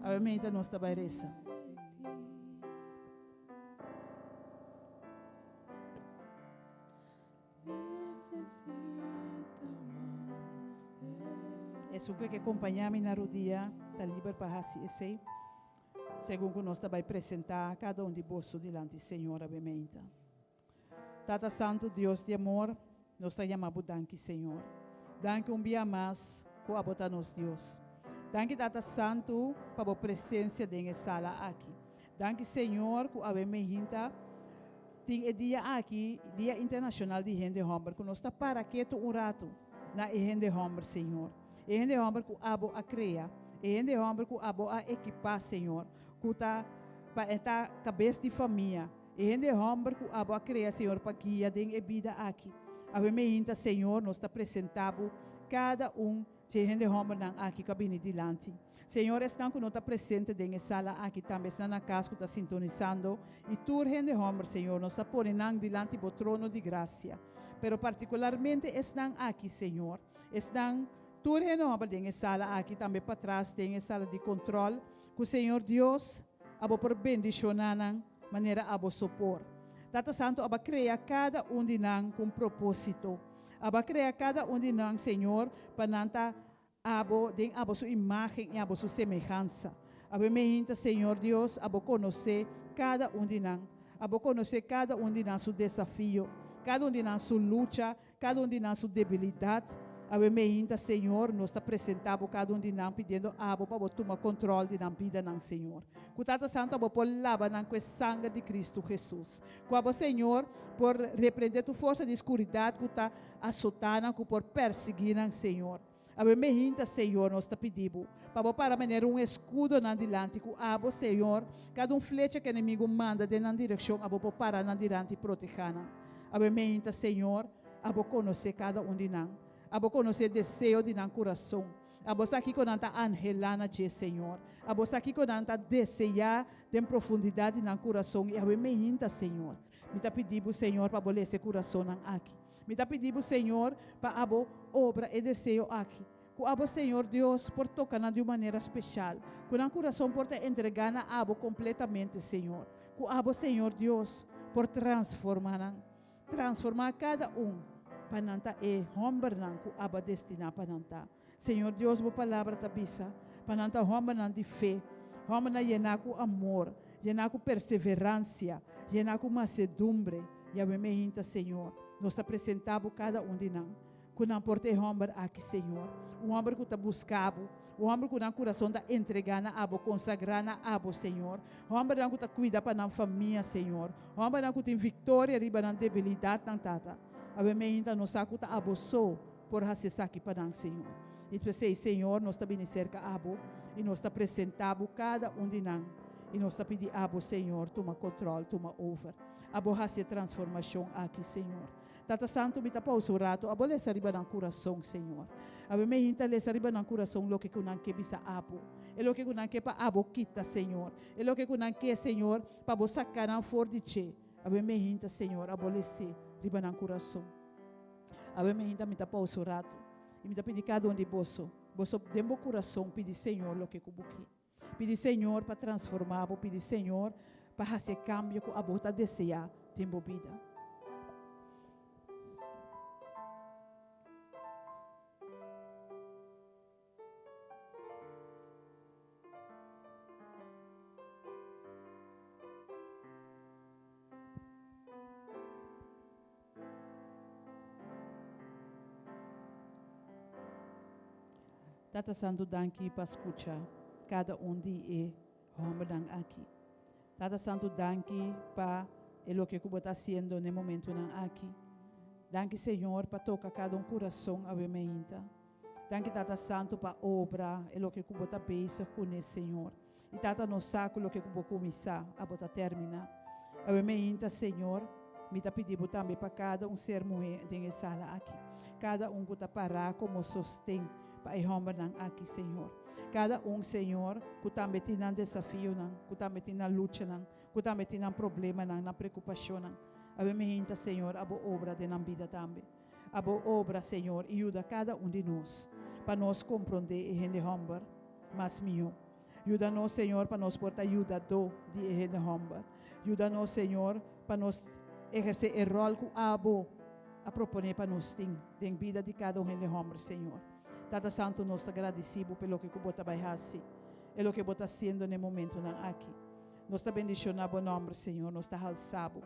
Obviamente nós está bem reza. É só que acompanhar-me na rodia, está livre para assim esse. Segundo que nós vai apresentar cada de bolso diante, Senhor, abementa. Tata Santo, Deus de amor, nós te chamamos danke, Senhor. Danke dia mais, por abotar-nos, Deus. Danke, Tata Santo, para a presença dessa sala aqui. Danke, Senhor, que abementa. Tem dia aqui, Dia Internacional de Gente Homem, que nós está para quieto rato na Gente Homem, Senhor. Gente Homem que abo a criar, Gente Homem que abo a equipar, Senhor. Que está para estar cabeça de família. Gente Homem que abo a criar, Senhor, para que a den vida aqui. Abementa, Senhor, nós está apresentando cada de gente homem aqui que vem dilante. Senhor, estão que não está presente dentro sala aqui também, está na casa que está sintonizando. E tu, gente homem, Senhor, nos está ponendo dilante do trono de graça. Pero particularmente estão aqui, Senhor. Estão tu, gente homem, dentro sala aqui também para trás, dentro sala de controle. Que o Senhor Deus, abo por bendicionar, maneira abo sopor. Tata Santo, aba cria cada de nós com propósito. Aba cria cada de nós, Senhor, para nanta abo sua imagem e abo sua semelhança. Abo me Senhor Deus, abo conhecer cada de nós. Abo conhecer cada de nós seu desafio, cada de nós sua luta, cada de nós sua debilidade. Abo me Senhor, nós está apresentando cada de nós pedindo abo para tomar controle da vida ng Senhor. Kutata Santo, abo por lava com o sangue de Cristo Jesus. Abo Senhor, por repreender tu força de escuridade que está azotando, que por perseguir ng Senhor. Abo me Senhor, nós está pedindo para maneira escudo na dilante, que abo Senhor, cada flecha que o inimigo manda de na direção, abo por parar na dilante e proteger. Abo me Senhor, abo conhecer cada de nós. Abo conhecer desejo de nosso coração. Abo aqui com nanta angelana de Senhor. Abo aqui com nanta desejar de profundidade no coração. E abo me hinta, Senhor. Me tá pedindo, Senhor, para boler esse coração aqui. Me tá pedindo, Senhor, para abo obra e desejo aqui. Que abo, Senhor Deus, por tocar de uma maneira especial. Que o coração por te entregar na abo completamente, Senhor. Que abo, Senhor Deus, por transformar cada para nanta homem que aba destinar para nanta. Senhor Deus, boa palavra tabisa, para nanta homem de fé, homem na llenar com amor, llenar com perseverança, llenar com macedumbre. E a me Senhor, nós apresentamos cada de nós, que não porte homem aqui, Senhor, homem que está buscando, homem que não coração está entregando a abo, consagrando a abo, Senhor, homem que está cuidando para a família, Senhor, homem que tem vitória riba na debilidade, tanta. Ave me nos sacuta aboso por acessar aqui para nós, Senhor. E tu sei, Senhor, nós também cerca abo e nós está apresentando cada de nós. E nós está pedindo abo, Senhor, toma controle, toma over. Abo hace transformação aqui, Senhor. Tata Santo, me tapa o rato, abo lesa riba no coração, Senhor. Ave me lesa riba no coração, lo que kunan que bisa abo. E lo que kunan que pa abo kita, Senhor. E lo que kunan que, Senhor, pa bo sacaran for de che. Ave me Senhor, abo lese riba ng coração. Ave me tapa o rato. E me pedi cada de bolso. Bolso dembo coração, pedi Senhor lo que kubuki. Pedi Senhor para transformar, pedi Senhor para fazer cambio que a bota desejar tempo vida. Tata Santo, danke para escutar cada de homem aqui. Tata Santo, danke para o que você está fazendo no momento aqui. Danke, Senhor, para tocar cada coração a vermelha. Danke, Tata Santo, para obra e o que você está pensando com o Senhor. E Tata, no saco o que você começar a botar terminar. A vermelha, Senhor, me está pedindo também para cada ser mulher dentro sala aqui. Cada que está parar como sostém para o homem aqui, Senhor. Cada Senhor, que também tem um desafio, que também tem uma luta, que também tem um problema, uma preocupação. A me Senhor, a boa obra de nossa vida também. A boa obra, Senhor, ajuda cada de nós, para nós compreender o gente homem mais melhor. Ajuda-nos, Senhor, para nós portar ajuda de gente homem. Ajuda-nos, Senhor, para nós exercer o rol que a proponer para nós ter, na vida de cada gente homem, Senhor. Tata Santo, nós agradecemos pelo que você vai fazer. é o que você está haciendo no momento aqui. Nós está bendicionando o nome, Senhor, nós está alçado.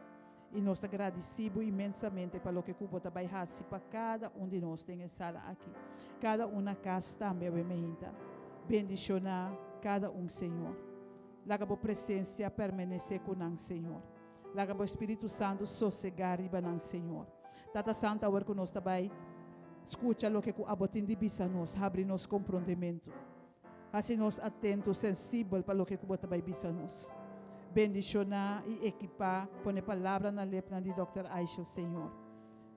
E nós está agradecido imensamente para o que você vai fazer para cada de nós tem sala aqui. Cada na casa também, bendicionar cada Senhor. Laga a presença permanecer com o Senhor. Laga o Espírito Santo sossegar riba ng Senhor. Tata Santa, agora que nós vai escuta o que a botin de bisa nós, abre nos comprometimento. Assim nós atentos, sensível para o que você vai bisa nós. Bendicionar e equipar, põe palavra na lepna de Dr. Aishel, Senhor.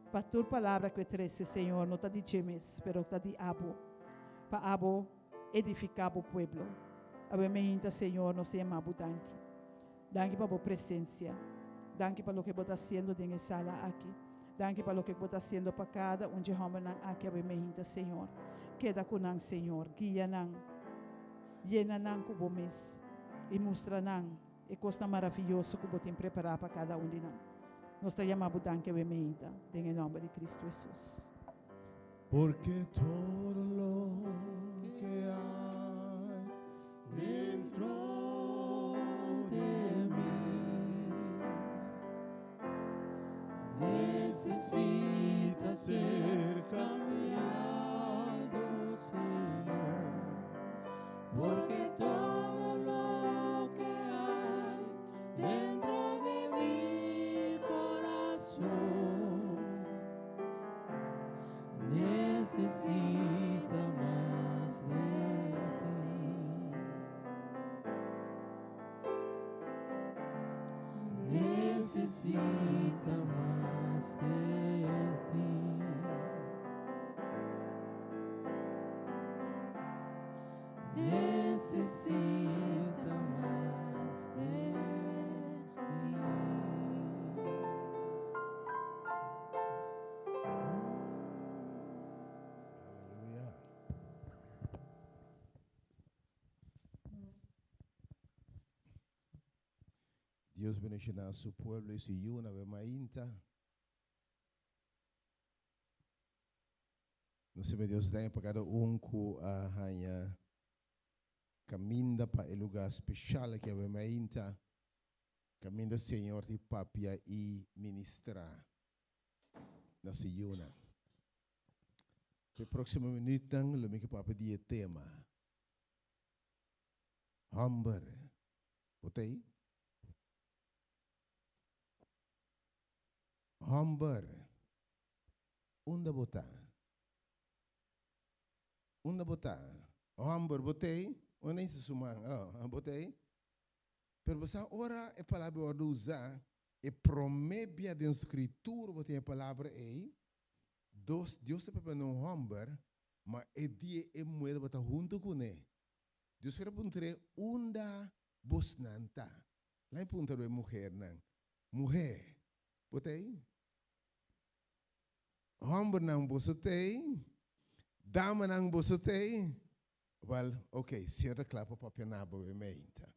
Para tua palavra que trece, Senhor, não está de chemes, pero está de abo. Para abo edificar o pueblo. Abementa, Senhor, nós te amamos, danke. Danke para a presença. Danke para o que você está fazendo nessa sala aqui. Danke para o que você está fazendo para cada de homem aqui, abementa, Senhor. Queda com nang, Senhor. Guia nang. Llena nang com o mês. E mostra nang. E coisa maravilhosa que você tem preparado para cada de nós. Nós te amamos, danke, abementa. Em nome de Cristo Jesus. Porque todo lo que hay Dentro de mí necesita ser cambiado, Señor, porque todo lo que hay dentro de mi corazón necesita más de ti. Necesita más de ti. Necesita más de ti. Aleluya. Dios bendiga a su pueblo y su yuna bemainta. No se me Deus dá para cada que a hanya caminda para o lugar especial que é bemainta. Caminda Senhor de papia e ministrar na se yuna. No próximo minuto, eu me que de tema. Humber. Botei? Humber. Unda botar. Unda botar. Humber, botei? Onde é isso sumang? Botei? Pero essa hora é palavra de usar. E promébia da escritura, botei a palavra aí. Deus se prepara no humber, mas é dia é moeda botar junto com ele. Deus quer apontar unda bosnanta. Lá em ponta é mulher, não. Mulher. Botei? Humber não bosotei. Dama não bosotei. Well, ok, certa clapa para a nabo bementa.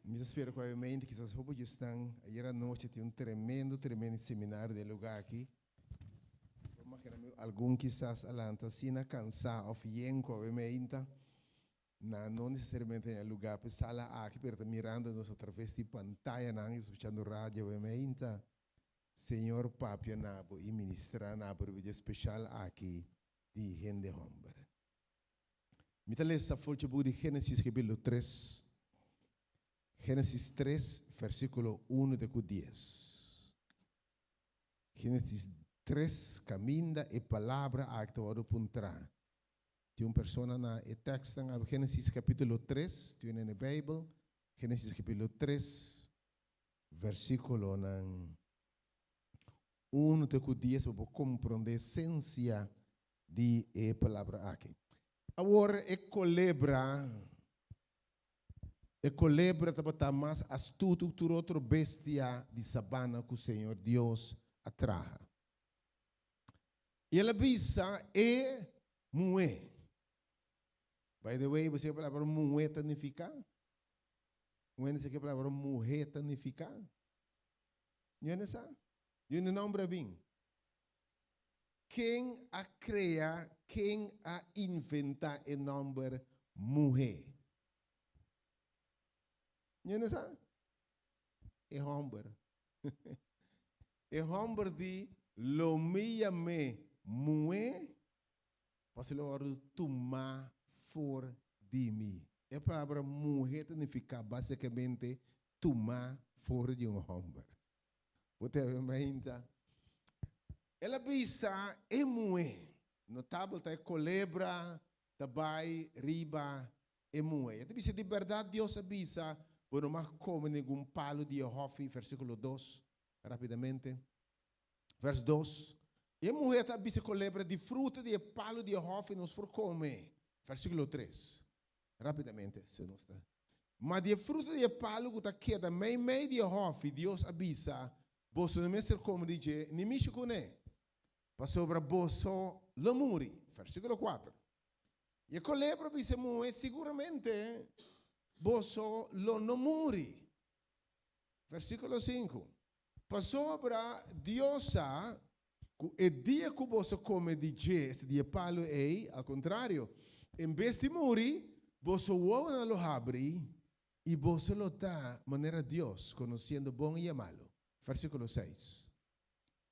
Me espero que a bementa, que essas roupas estão, ayer à noite tem tremendo seminário de lugar aqui. Algum quizás alanta, se não cansar ou bien com a bementa, não necessariamente em lugar, para sala aqui, pero mirando nos através de pantalla, não escutando rádio bementa. Senhor Papia nabo e ministrar nabo vídeo especial aqui de Gente Hombre. Me ler essa fonte de Gênesis capítulo 3. Gênesis 3, versículo 1 de 10. Gênesis 3, caminda e palavra actuado puntra. Tem uma pessoa na texto na Gênesis capítulo 3, tem na Bíblia, Gênesis capítulo 3, versículo 1 de 10 para compreender a essência de a palavra aqui. Agora é culebra está mais astuto que outra bestia de sabana que o Senhor Deus atraha. E ela bisa é mué. By the way, você a palavra mué significa? Mué significa a palavra mujer significa? Não sabe? Não nome bem. Quem a cria, quem a inventa o nome mulher? Não sabe? É homber. É homber de lo mia me mue, para lo oro tomar for de mim. A palavra mulher significa basicamente tomar for de homem. Você imagina? Ela bisa é mulher. Notável tá colebra, tabai, riba, é mulher. Então, de verdade, Deus avisa, por uma como nenhum palo de Jehová, versículo 2, rapidamente. Verso 2. E a mulher avisa colebra de fruta de palo de Jehová nos for comer. Versículo 3. Rapidamente, se não está. Mas de fruta de palo que está queda, meio de Jehová, Deus avisa, você não mestre como diz, nem mexe com ele. Para sobre bosso lo muri, versículo 4. E a colebra dice seguramente bosso lo non muri. Versículo 5. Para sobre Diosa, e dia que bosso come dice, esse dia palo é, ao contrário, em vez de muri, bosso uova na lo abri, e bosso lo dá maneira Deus, conhecendo bom e malo. Versículo 6.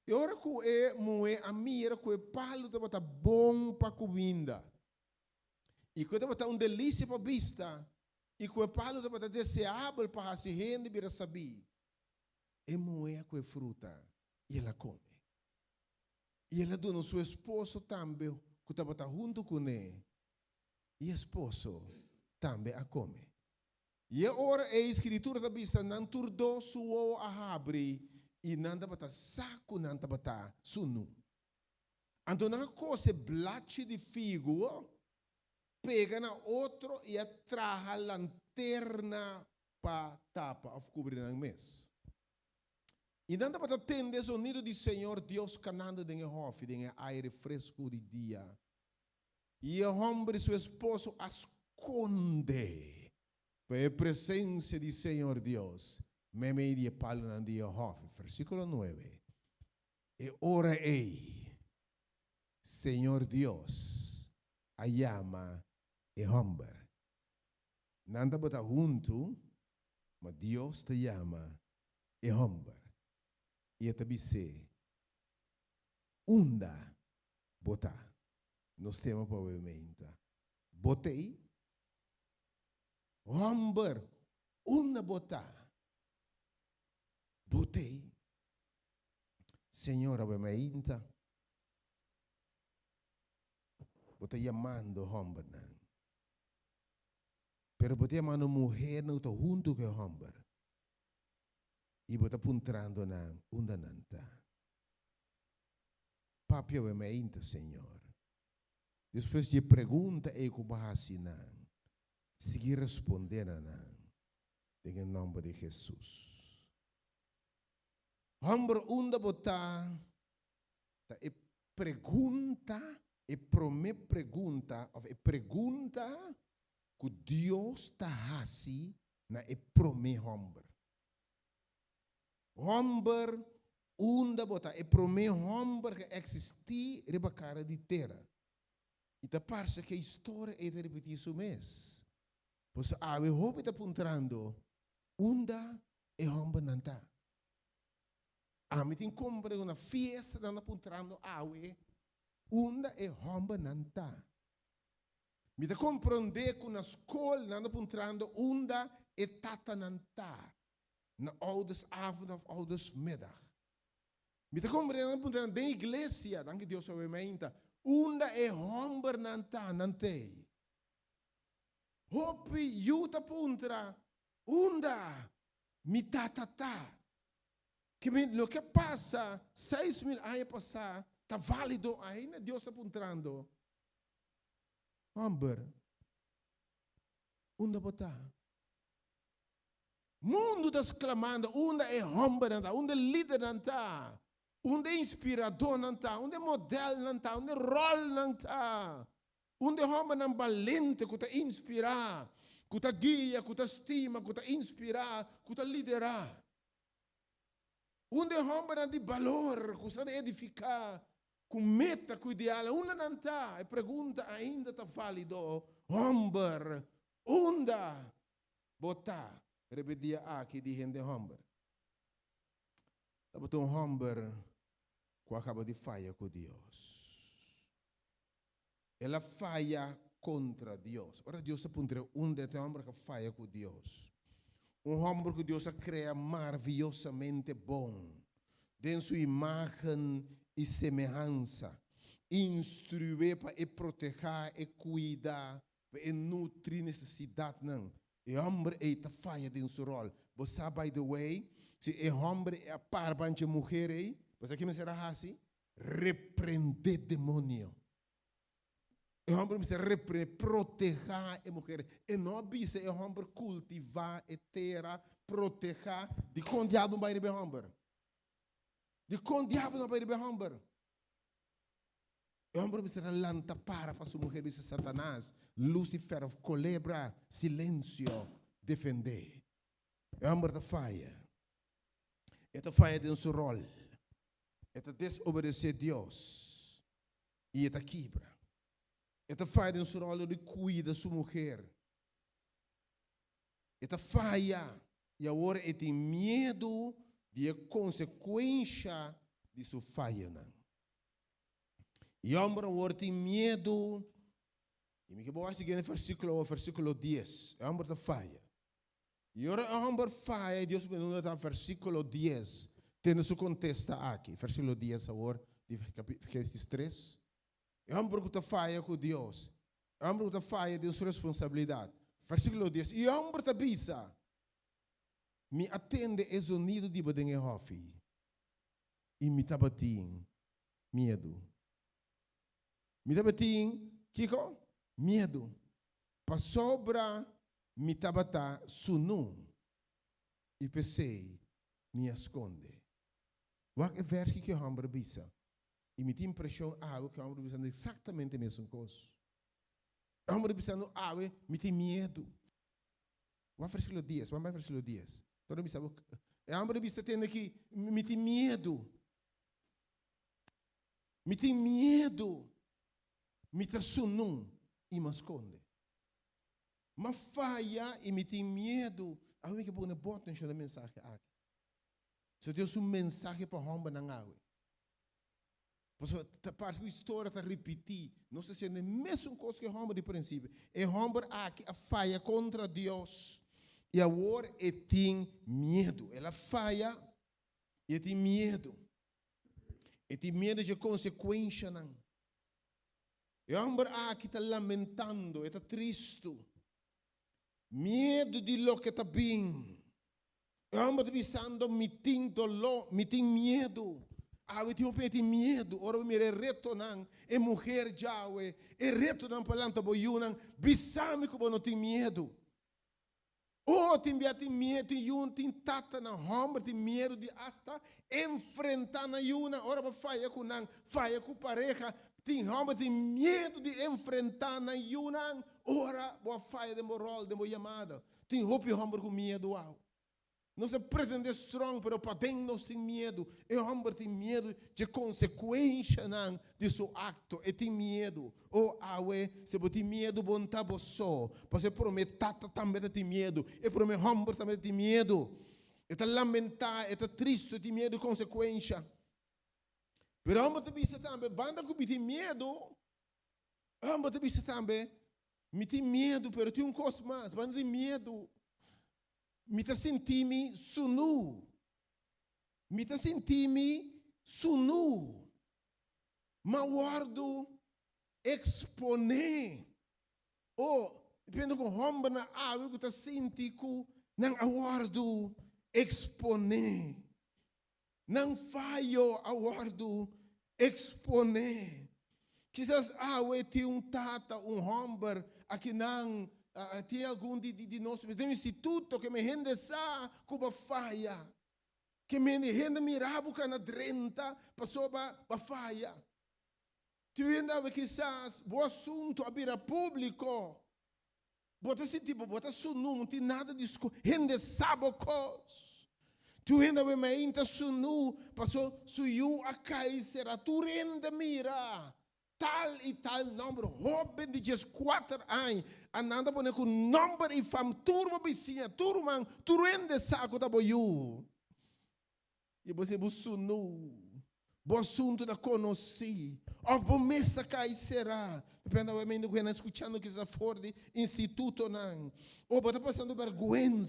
E ora que é moe a mira que palo de botar bom para comida. E que botar delícia para vista. E que palo de botar desejável para se rende para saber. É moe a fruta e ela come. E ela dá no seu esposo também que está botar junto com ele. E o esposo também a come. E ora a escritura da vista não turdou suo a abre. E nanda bata saco nanda bata sunu. Então na coisa blache de figo pega na outro e atraja lanterna para tapa of cobrir na mês. E nanda bata tende o nido de Senhor Deus canando de hof de aire fresco de dia. E o homem seu esposo esconde para a presença de Senhor Deus. Meme di palo nan di Jehová, versículo 9. E ora ei, Senhor Deus, a llama e hombre. Nanda bota junto, mas Deus te llama e hombre. E esta bise, unda bota, nos tema pavimenta. Botei, hombre, unda bota. Botei, Senhor, obviamente, botei chamando homem, pero botei chamando mulher não estou junto com homem, e botei apontando na undananta. Papi, obviamente, Senhor. Depois de pergunta e como assim, seguir respondendo, em nome de Jesus. Hombre unda botar e pergunta e prome pergunta of e pergunta que Deus está assim na e prome hombre. Hombre unda botar e prome hombre que existi riba cara de terra. E ta parece que a história é de repetir isso mês. Pois a we hope está apontando unda e hombre nanta. Tem compra uma festa dando apontando awe, unda e homem nanta. Me te compreender que na escola dando apontando unda e tata nanta. Na oudersavond of oudersmiddag. Me te compreender apontando na igreja, dank Deus ao gemeente, unda e homem nanta nante. Hopi juta apontra, unda mi tata. Que lo que passa, 6.000 anos passar, está válido ainda, Deus está apontando. Amber, onde botar? Mundo está exclamando, onde é homem, onde é líder, onde é inspirador, onde é modelo, onde é rol, onde é homem valente, que está inspirar, que está guia, que está estima, que está inspirar, que está liderar. Onde homem de valor, que sabe edificar, com meta, com ideal, onde não está? E pergunta ainda está válido, homem, onde botar? Rebedia aqui de gente homem. Estava um homem que acaba de falhar com Deus. Ela falha contra Deus. Ora, Deus está apontando de homem que falha com Deus. Homem que Deus cria maravilhosamente bom. Dentro sua imagem e semelhança. Instruir para proteger e cuidar, para nutrir necessidade. Não. E homem está falha dentro do seu rol. Você, by the way, se o homem é para a mulher, você que me será assim? Repreender demônio. O homem precisa repreender, proteger a mulher. E não precisa o homem cultivar, terra, proteger. De quando o diabo vai receber o homem? De quando o diabo não vai receber o homem? O homem precisa lançar para sua mulher, precisa Satanás, Lucifer, culebra, silêncio, defender. O homem está falha. Está falha dentro do seu rol. Está desobedecer a Deus. E está quebra. Está falha dentro do seu rol de cuidar da sua mulher. Está falha. E agora ele tem medo de consequência de sua falha. E o homem agora tem medo. E me vou seguir no versículo 10. O homem está falha. E agora o homem falha. Deus me dá no versículo 10. Tendo seu contexto aqui. Versículo 10 agora. Capítulo 3. O homem está falha com Deus. O homem está falha de sua responsabilidade. Versículo 10. E o homem está bisa. Me atende o sonido de badengue hofi. E me está batendo medo. Me está batendo, Kiko? Medo. Para sobra, me está batendo sunu. E pensei, me esconde. Wat é verso que o homem bisa? E me tem impressão, que o homem bisa exatamente a mesma coisa. O homem bisa no me tem medo. Wat versículo 10, vamos para versículo 10. Todo mundo sabe. O homem bisa tem aqui, me tem medo. Me tem medo. Me está sunum e me esconde. Mas falha e me tem medo. A gente pode botar atenção na mensagem aqui. Se Deus mensagem para o homem não há. Porque a história está repetir. Não sei se é a mesma coisa que o homem de princípio. O homem aqui falha contra Deus. E agora ele tem medo. Ela falha e tem medo. Ele tem medo de consequência. Não. O homem aqui está lamentando, está triste. Medo de lo que está bem. O homem está pensando, me tem dolor, me tem medo. Eu tenho medo. Ora, eu me retorno. E mulher já, e retorno para lá, boiunan. Bisame que eu não tenho medo. Tem medo, tem tata na homem, tem medo de hasta enfrentar na yuna. Ora, falha com pareja. Tem homem tem medo de enfrentar na yuna. Ora, boa falha de moral, de boa chamada. Tem roupa e homem com medo. Não se pretende strong, mas para dentro nós tem medo. E o homem tem medo de consequência de seu acto. E tem medo. Se você tem medo, bom tá só. Porque para mim, tata também tem medo. E para mim, homem também tem medo. Está lamentar, está triste, tem medo de consequência. Pero o homem também também, banda que tem medo. O homem também também, me tem medo, pero tem coisa mais, banda tem medo. Me está sentindo sunu. Me está sentindo sunu. Mas guardo exponer. Depende com homem na água que está sentindo, não guardo exponer. Não falho aguardo exponer. Quizás tem tata, homem, aqui não, tem algum de nós, tem instituto que me rende sa como falha. Que me rende mirabuca na drenta, passou para falha. Tu ainda quizás, o assunto abrir público. Bota esse tipo, bota sunu, não tem nada de rende sabocos. Tu ainda me ainda sunu, passou suiu a caicera, tu ainda mira tal e tal número, jovem de 14 anos, Ananda pone com number e fam turma vizinha, turma, turende saco da boiú. E você busunu, bo assunto da conheci. Of bo mesa cai será. Depende do momento que escutando que está fora do instituto não. Ou bota passando vergonha.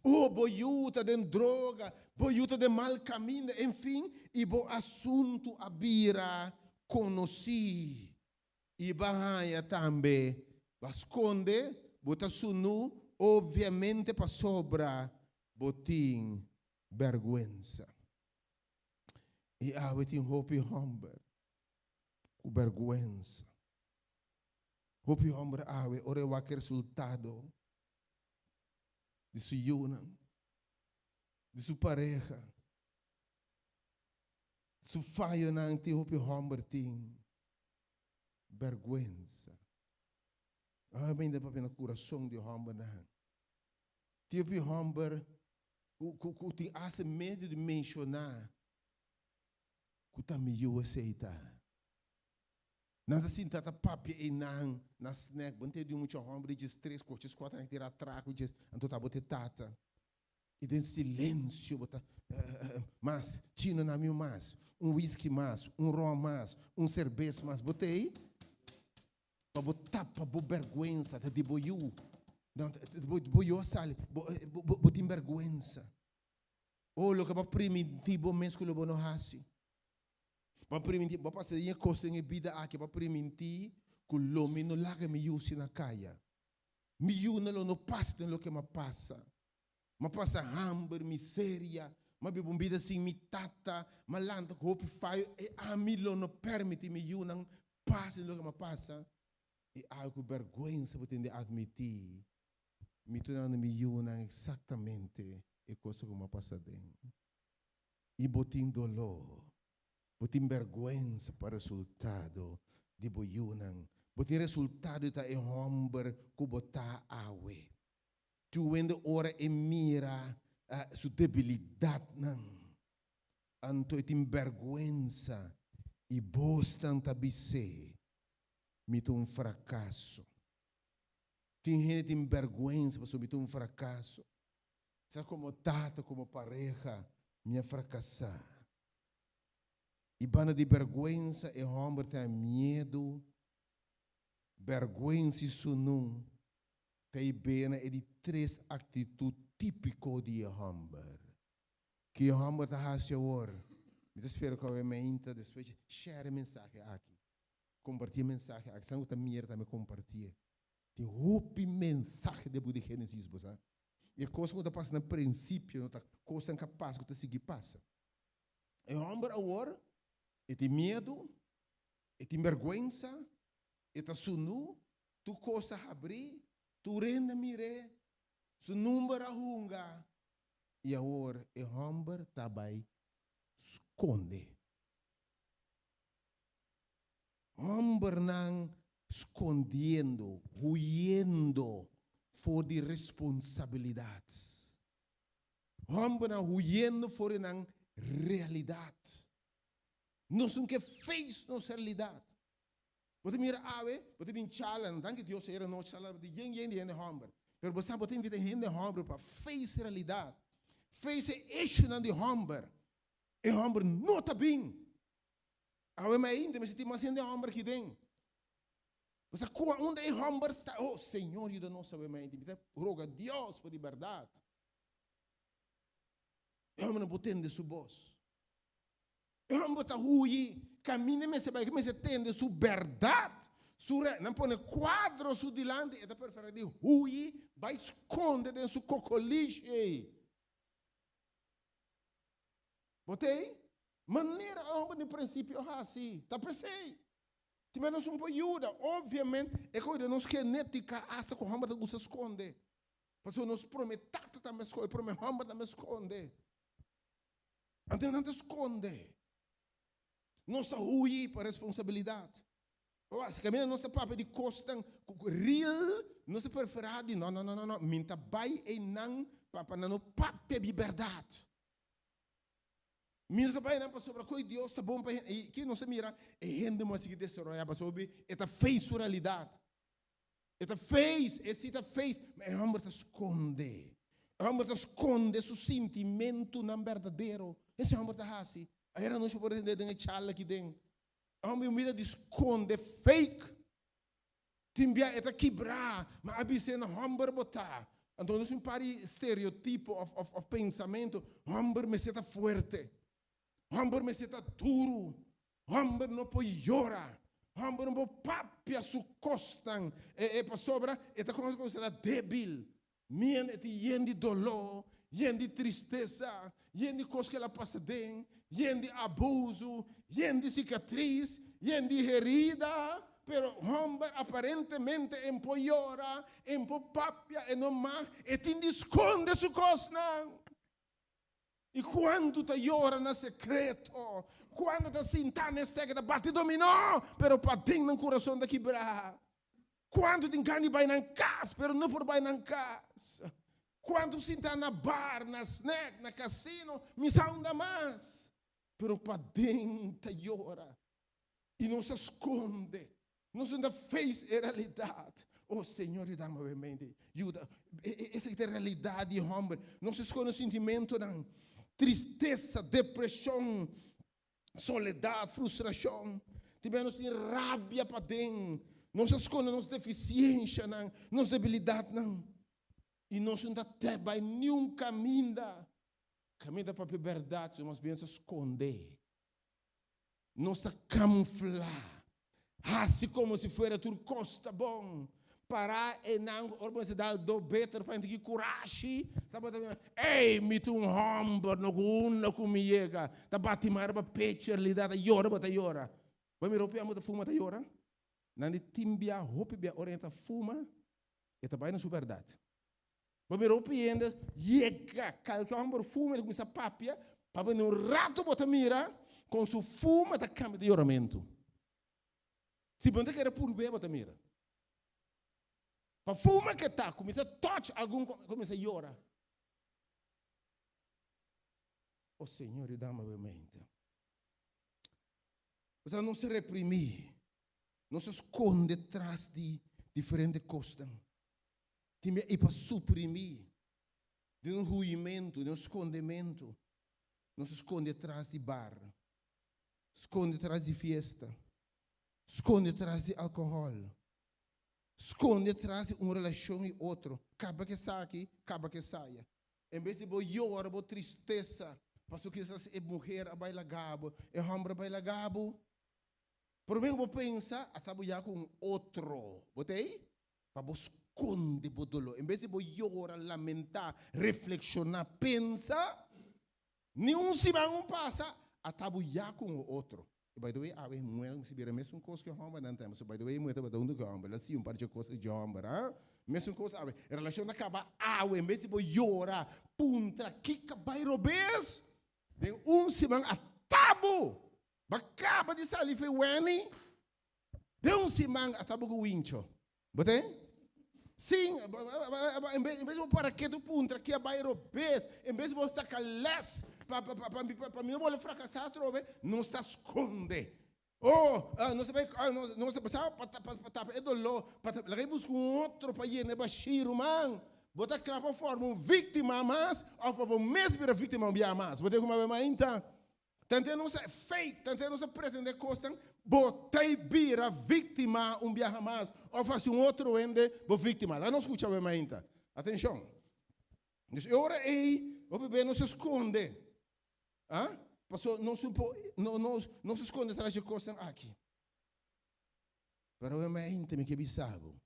Ou boiuta de droga, boiuta de mal caminho, enfim, e bo assunto abira conheci. E bahaya também. Vasconde, bota sunu, obviamente para sobra, botim vergüenza. E awe tem hopi homber, com vergüenza. Hopi homber awe, ore wak resultado de sua yuna, de sua pareja, su falho nang ti hopi homber ting vergüenza. Ah, bem da papel no coração de homem nang. Ti hopi homber, ku ti asa medo de mencionar. Kutamiyo aceita. Nada assim tata papi e nang na snack, bante de muito homem de 3 coches 4 que tirar traco de anto tá bote tata. E tem silêncio bota mas tino na meu mas, whisky mas, rom mas, cerveja mas botei para botar para bo vergüenza de boiu. Não, boiu sale, botim vergüenza. O lo que para primitivo mesmo lo no hasi. Para permitir, para passar dinheiro costa em vida aqui para permitir que o homem não larga me usi na caia. Me una não passa no que me passa. Me passa hambre, miséria, me bebo vida assim me tata, me lanta que hope faio e a mim não permite me una passa no que me passa. E algo vergonha para poder admitir. Me tornando me una exatamente a coisa que me passa dentro. E botim dolor. Botim vergüenza para o resultado de boiunan. Botim resultado da e homem que botar awe. Tu vendo ora e mira sua debilidade não. Anto etim vergüenza e bostan tabise. Mito fracasso. Tem vergüenza para subir fracasso. Sabe como tata, como pareja, minha fracassar. E bana de vergüenza e homem tem medo, vergüenza e sunum, tem bena é de 3 atitudes típicas de homem. Que o homem está a fazer. Eu espero que a mente, depois, share mensagem aqui. Compartilhar mensagem aqui. Sangue também também compartilhar. Tem hope mensagem de Buda Gênesis, você. E a coisa que está passando no princípio, não tá coisa incapaz que está seguir passa. E o homem agora e tem medo, e tem vergüenza, e tá sunu, tu costa abrir, tu renda mire, su número hunga, e agora e homem também esconde. Homem não escondendo, huyendo for de responsabilidades. Homem não huyendo for de realidade. Nós não que fez nossa realidade. Você mira ave, você vem chalan, danke Deus era não chalan de yen de homem. Pero você sabe tem vida de homem para fez realidade. Fez eixo na de homem. E homem não está bem. Ave mais ainda, mas tem mais de homem que tem. Você onde é homem tá? Oh Senhor, eu não sabe mais ainda. Roga Deus por liberdade. E homem não pode ter sua voz. Eu bota hui, caminha me se vai que me se tende su verdade, não põe quadro su dilante e da prefere de hui, vai esconde dentro su cocoliche. Botei? Maneira homem de princípio assim, tá pensei. Também nós não ajuda, obviamente, é coisa de nossa genética hasta com homem que se esconde. Porque nós prometemos também esconde, prometemos também esconde. Então não te esconde. Não está ruim para a responsabilidade. Se caminha não está papo de costa real, não está preferado. Não. Minta vai e não para não papo de liberdade. Minta vai não para sobre coisa Deus está bom para e que não se mira e rende mais que destroia para sobre esta fez sua realidade. Eta fez, esse tá fez, mas o homem tá esconde. O homem tá esconde seu sentimento não verdadeiro. Esse homem tá assim. Aí era não se pode entender de chala aqui dentro. O homem mira de esconde fake. Timbia eta quebrar, mas abisse na homem botar. Então nós um pari estereotipo of pensamento. Homem me seta forte. Homem me seta duro. Homem não pode chorar. Homem não pode papia su costan. Para sobra, eta considerada débil. Mien et yendi dolor, yendi tristeza, yendi coisa que ela passa dentro, yendi abuso, yendi cicatriz, yendi herida. Pero homem aparentemente empoiora, empopapia e não mais, e te esconde su costa. E quando te llora no secreto, quando te sinta nesta que te bate dominó, pero para dentro no coração da quebrar. Quando te engane vai na casa, pero não por vai na casa. Quando sinta na bar, na snack, na cassino, me saunda mais. Pero para dentro te llora. E não se esconde. Não se fez a realidade. Oh Senhor, dá-me mente. Ajuda. Essa é a realidade, homem. Não se esconde o sentimento de tristeza, depressão, soledade, frustração. Tivemos rabia para dentro. Não se esconde nossa deficiência, nossa debilidade. Não. E não se vai nenhum caminho. Caminho para a verdade, mas bem se esconder. Não se camuflar. Assim como se fosse tudo costa bom. Parar e não organizar do better para ter coragem. Ei, me tu homem, não guna comigo. Tá bate mais para pecho, realidade, llora, bata llora. Vai me roubar a fuma, tá llora. Nandi timbia, roupa bia orienta fuma, e tá vai na sua verdade. Vai me roubar ainda, chega, calcula fuma, começa a papia, para no rato bota mira, com sua fuma tá câmbio de lloramento. Se você quer por bem, bota mira. Para fuma que tá, começa a touch algum, começa a llorar. O Senhor, dá-me a mente. Você não se reprimir, não se esconde atrás de diferentes coisas. E para suprimir, de um ruimento, de um escondimento, não se esconde atrás de bar, esconde atrás de festa, esconde atrás de álcool. Esconde atrás de uma relação e outra. Acaba que sai aqui, acaba que saia. Em vez de boa llorar, boa tristeza, passou que essa mulher vai lagabo, é homem vai lagabo. Por mim, eu vou pensar, até vou ir com outro. Botei? Para vou esconder o dolor. Em vez de boa llorar, lamentar, reflexionar, pensar, nenhum se vai passa, até vou ir com outro. By the way, awe muel se bira mesmo coisa que homem não tem. So by the way, mueta ba dondo que homem, lá se um par de coisas de homem, ah? Mesmo coisa awe. A relação acaba awe, mesmo bo llora, puntra, kika bairo bes. Den semang atabo. Bacaba de sali foi weni. Den semang atabo com wincho. Bote? Sim, em vez de para que tu puntra, que bairo bes, em vez de sacar less. Para mim, eu vou fracassar, não está esconde. Oh, não se vai, não se passar para é dolor, para lá buscar outro para ir nebashiro man. Botar claro forma vítima mais, ou para o mesmo a vítima um mais. Botar como é mais então. Tentei não ser fake, tentei não ser pretender costa, botei bira vítima um mais, ou fazer outro ende, bo vítima. Lá não escuta mais então. Atenção. Então, ora aí, o bebê não se esconde. Ah? Passou, não se esconde atrás de coisas aqui. Pero eu me entendo que bisabo.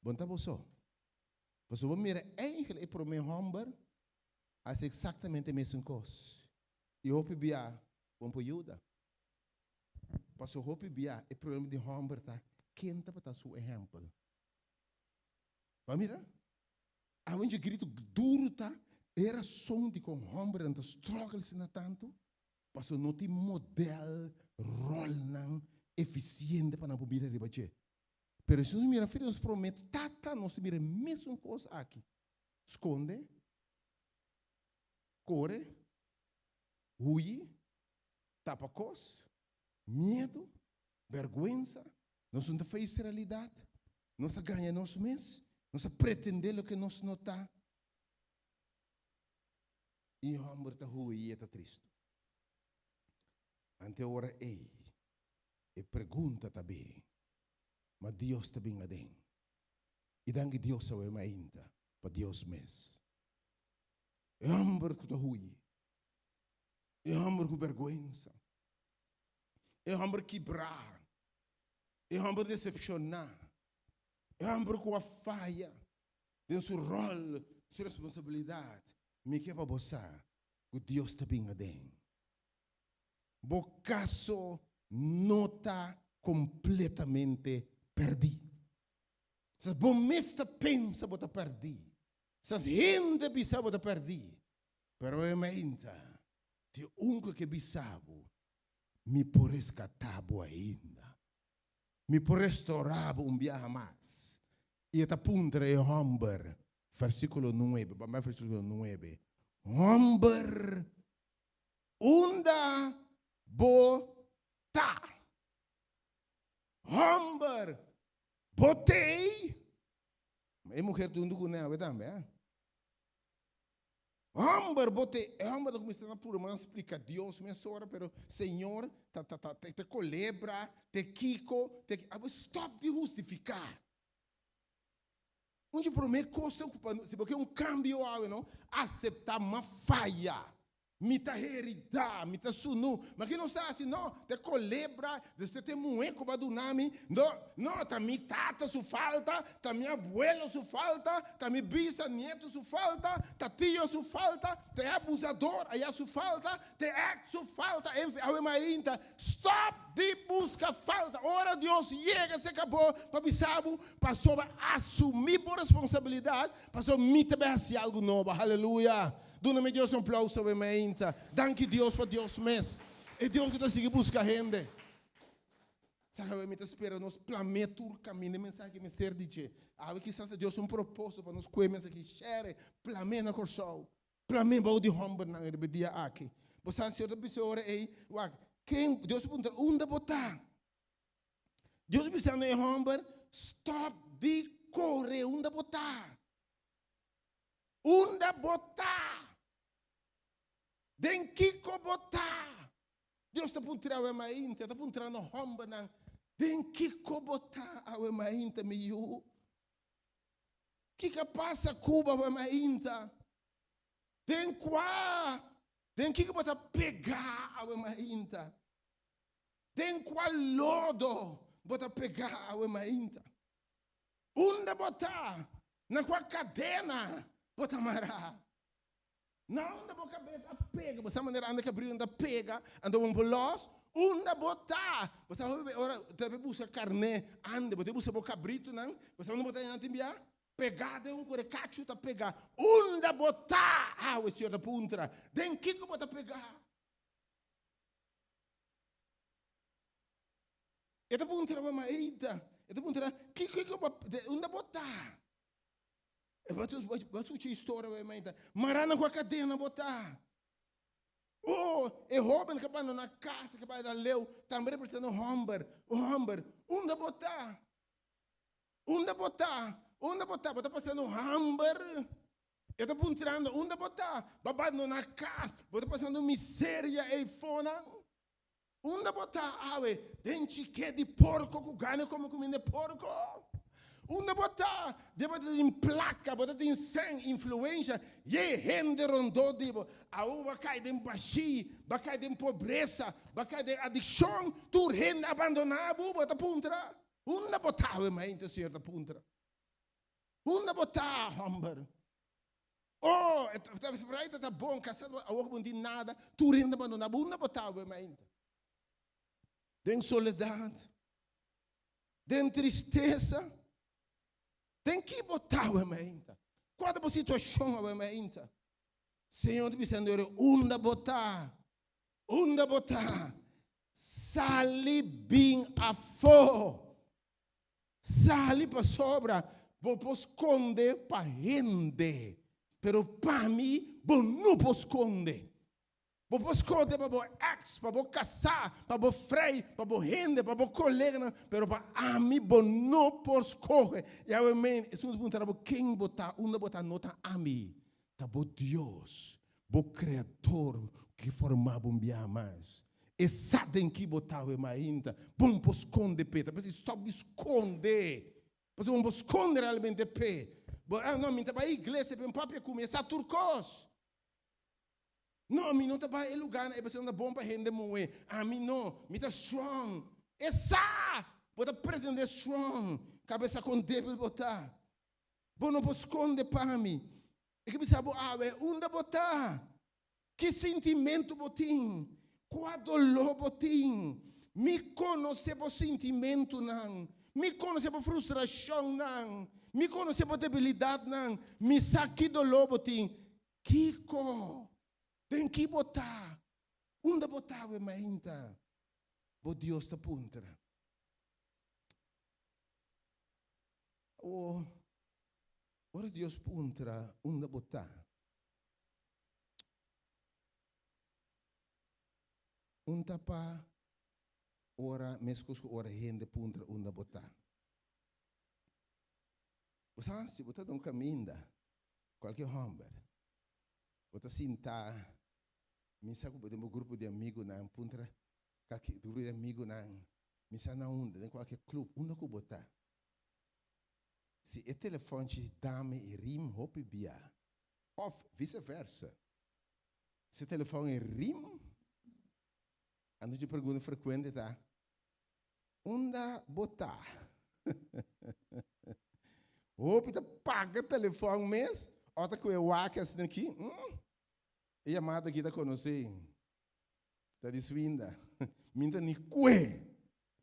Bom, tá bom só. Você vai mirar, é para o meu homem, faz exatamente a mesma coisa. E eu bia, vamos para ajuda. Passou eu bia, é problema de homem, tá? Quem tá para seu exemplo? Vai mirar? A gente grito duro, tá? Era som de com homem não struggles na tanto, passou não tem modelo rol não eficiente para não poder rebater. Pero se nós mira filho nos promete tata nós mira mesmo coisa aqui, esconde, corre, huye, tapa cos, medo, vergonha, nós não faz realidade. nós ganha nós mesmos, nós pretender o que nós não está. E o homem está ruim e está triste. Ante ora ei, e pergunta também, mas Deus está bem adem. E danke Deus ao ainda, para Deus mesmo. E o homem está ruim. E o homem com vergonha. E o homem quebrar. E o homem decepcionar. E o homem com a falha. Tem seu rol, sua responsabilidade. Me quer para você, que Deus está bem adem. O caso não está completamente perdido. Se você mesmo pensa que está perdido, se a gente pensa que está perdido, pero eu ainda, te único que bisabo, me por rescatar ainda, me por restaurar dia mais. E está punta é homem, versículo 9, vamos versículo 9. Homem, unda bota. Homem, botei. É mulher do mundo não é também. Homem, botei. Homem, começando a por mais explicar Deus, minha senhora, pero Senhor, te colebra, te kiko, stop de justificar. Onde promete coisa, se porque cambio, não, aceitar uma falha. Mita heredar, mita sunu, mas que não está assim, não, te colebra, você tem mueco para do nome, não, tá minha tata su falta, tá minha abuelo su falta, tá minha bisneto su falta, tá tio su falta, te abusador, aí su falta, te ex su falta, ainda, stop de busca falta, ora Deus chega, se acabou, para bisabo, passou a assumir por responsabilidade, passou a me ter algo novo, aleluia. Dona-me Deus um aplauso para mim. Danke Deus para Deus mesmo. É Deus que está seguindo buscar gente. Sabe, eu me espero nos planetos o caminho de mensagem que me ser dizer. Que sabe Deus um propósito para nos comer aqui. Share, planeto na corção. Planeto para o de homem na dia aqui. Você sabe se eu pensei ora aí, quem Deus pergunta onde botar? Deus pensa no homem, stop de correr onde botar. Onde botar? Den kiko botar. Deus está puntrando a mainta, está puntrando a homem não. Den kiko botar a mainta meio. Que passa Cuba a mainta? Den qua? Den kiko botar pegar a mainta? Den qual lodo botar pegar a mainta? Onde botar? Na qual cadena botar amarrar? Não anda boca cabeça pega, você maneira anda que abriu anda pega, anda um bolos, anda botar. Você ora deve buscar carne, anda, você busca boca cabrito não? Você não botar em timbia? Pegada um por cacho tá pegar. Anda botar, o senhor da puntra. Den que botar pegar? Eta puntra vai maita. Eta puntra que anda botar. Você tinha história, marana com a cadena botar. É Robin que vai na casa, que vai na leu, também representando o Humber, onde botar? Onde botar? Onde botar? Botar passando o Humber. Eu estou puntirando, onde botar? Babado na casa, botar passando miséria e fona. Onde botar? Dente que de porco, que ganha como comida porco. Onde botar? Deve ter placa, botar tem sangue, influência, e rende rondou, digo, a uva cai de baixi, vai cair de pobreza, vai cair de adicção, tu rende abandonado, bota puntra. Onde botar, mãe, te senhor da puntra? Onde botar, homem? Tá bom, casado, a outra não tem nada, tu rende abandonado, onde botar, mãe? Tem soledade, tem tristeza. Tem que botar o emenda. Qual é a situação o emenda? Senhor, dizendo, onde botar? Onde botar? Sali bem a fo. Sali para sobra. Vou esconder para rende. Pero para mim, vou não esconder. Bo esconde para bo ex, para bo casar, para bo frei, para bo gente, para bo colega, pero para ami bo não por escolher. E a mim, é um ponto para quem botar, botar nota ami, tá bo Deus, bo criador que formava bia mais. E sabe que botava ainda, bom por esconder peta, mas stop esconder, mas bom esconder realmente pé. Não, me tá para a igreja, para papel começar turcos. Não, me não está para o lugar, é para bom para gente moer. A mim não, me está strong. Essa, bota pretender strong, cabeça com débil botar. Bom não posso esconder para mim. É que precisa onde botar? Que sentimento botim? Qual dolor botim? Me conhece por sentimento não. Me conhece por frustração não. Me conhece por debilidade não. Me saque dolor botim. Kiko. Tem que botar. Onde botar o mainta? Bo Deus te puntra. Ora Deus puntra, onde botar? Pa, ora mescos ora gente puntra, onde botar? Você se botar num caminho, qualquer homem, você sentar. Me saco de meu grupo de amigos na puntra, que grupo de amigos na me sa na onda, em qualquer clube, onde eu botar. Se o telefone te dame e rim, hope bia, ou vice-versa. Se o telefone é rim, a gente pergunta frequente, tá? Onde botar? Hope te paga o telefone mês, outra que eu acho assim aqui, e a amada aqui está conhecendo. Está de swinda. Minta ni que.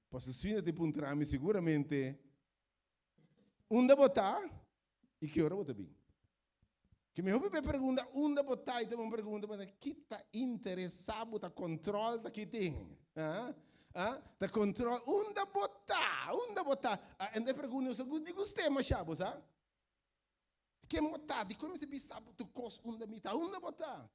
Posso swinda te puntrame seguramente. Onde botar? E que hora botar bem? Que me ouve pergunta, onde botar? E tem uma pergunta, mas que está interessado, está controle da que tem? Está controle, onde botar? Onde botar? Ainda pergunta, eu digo os temas, sabe? Que botar? De como você sabe tu cos onde me está? Onde botar?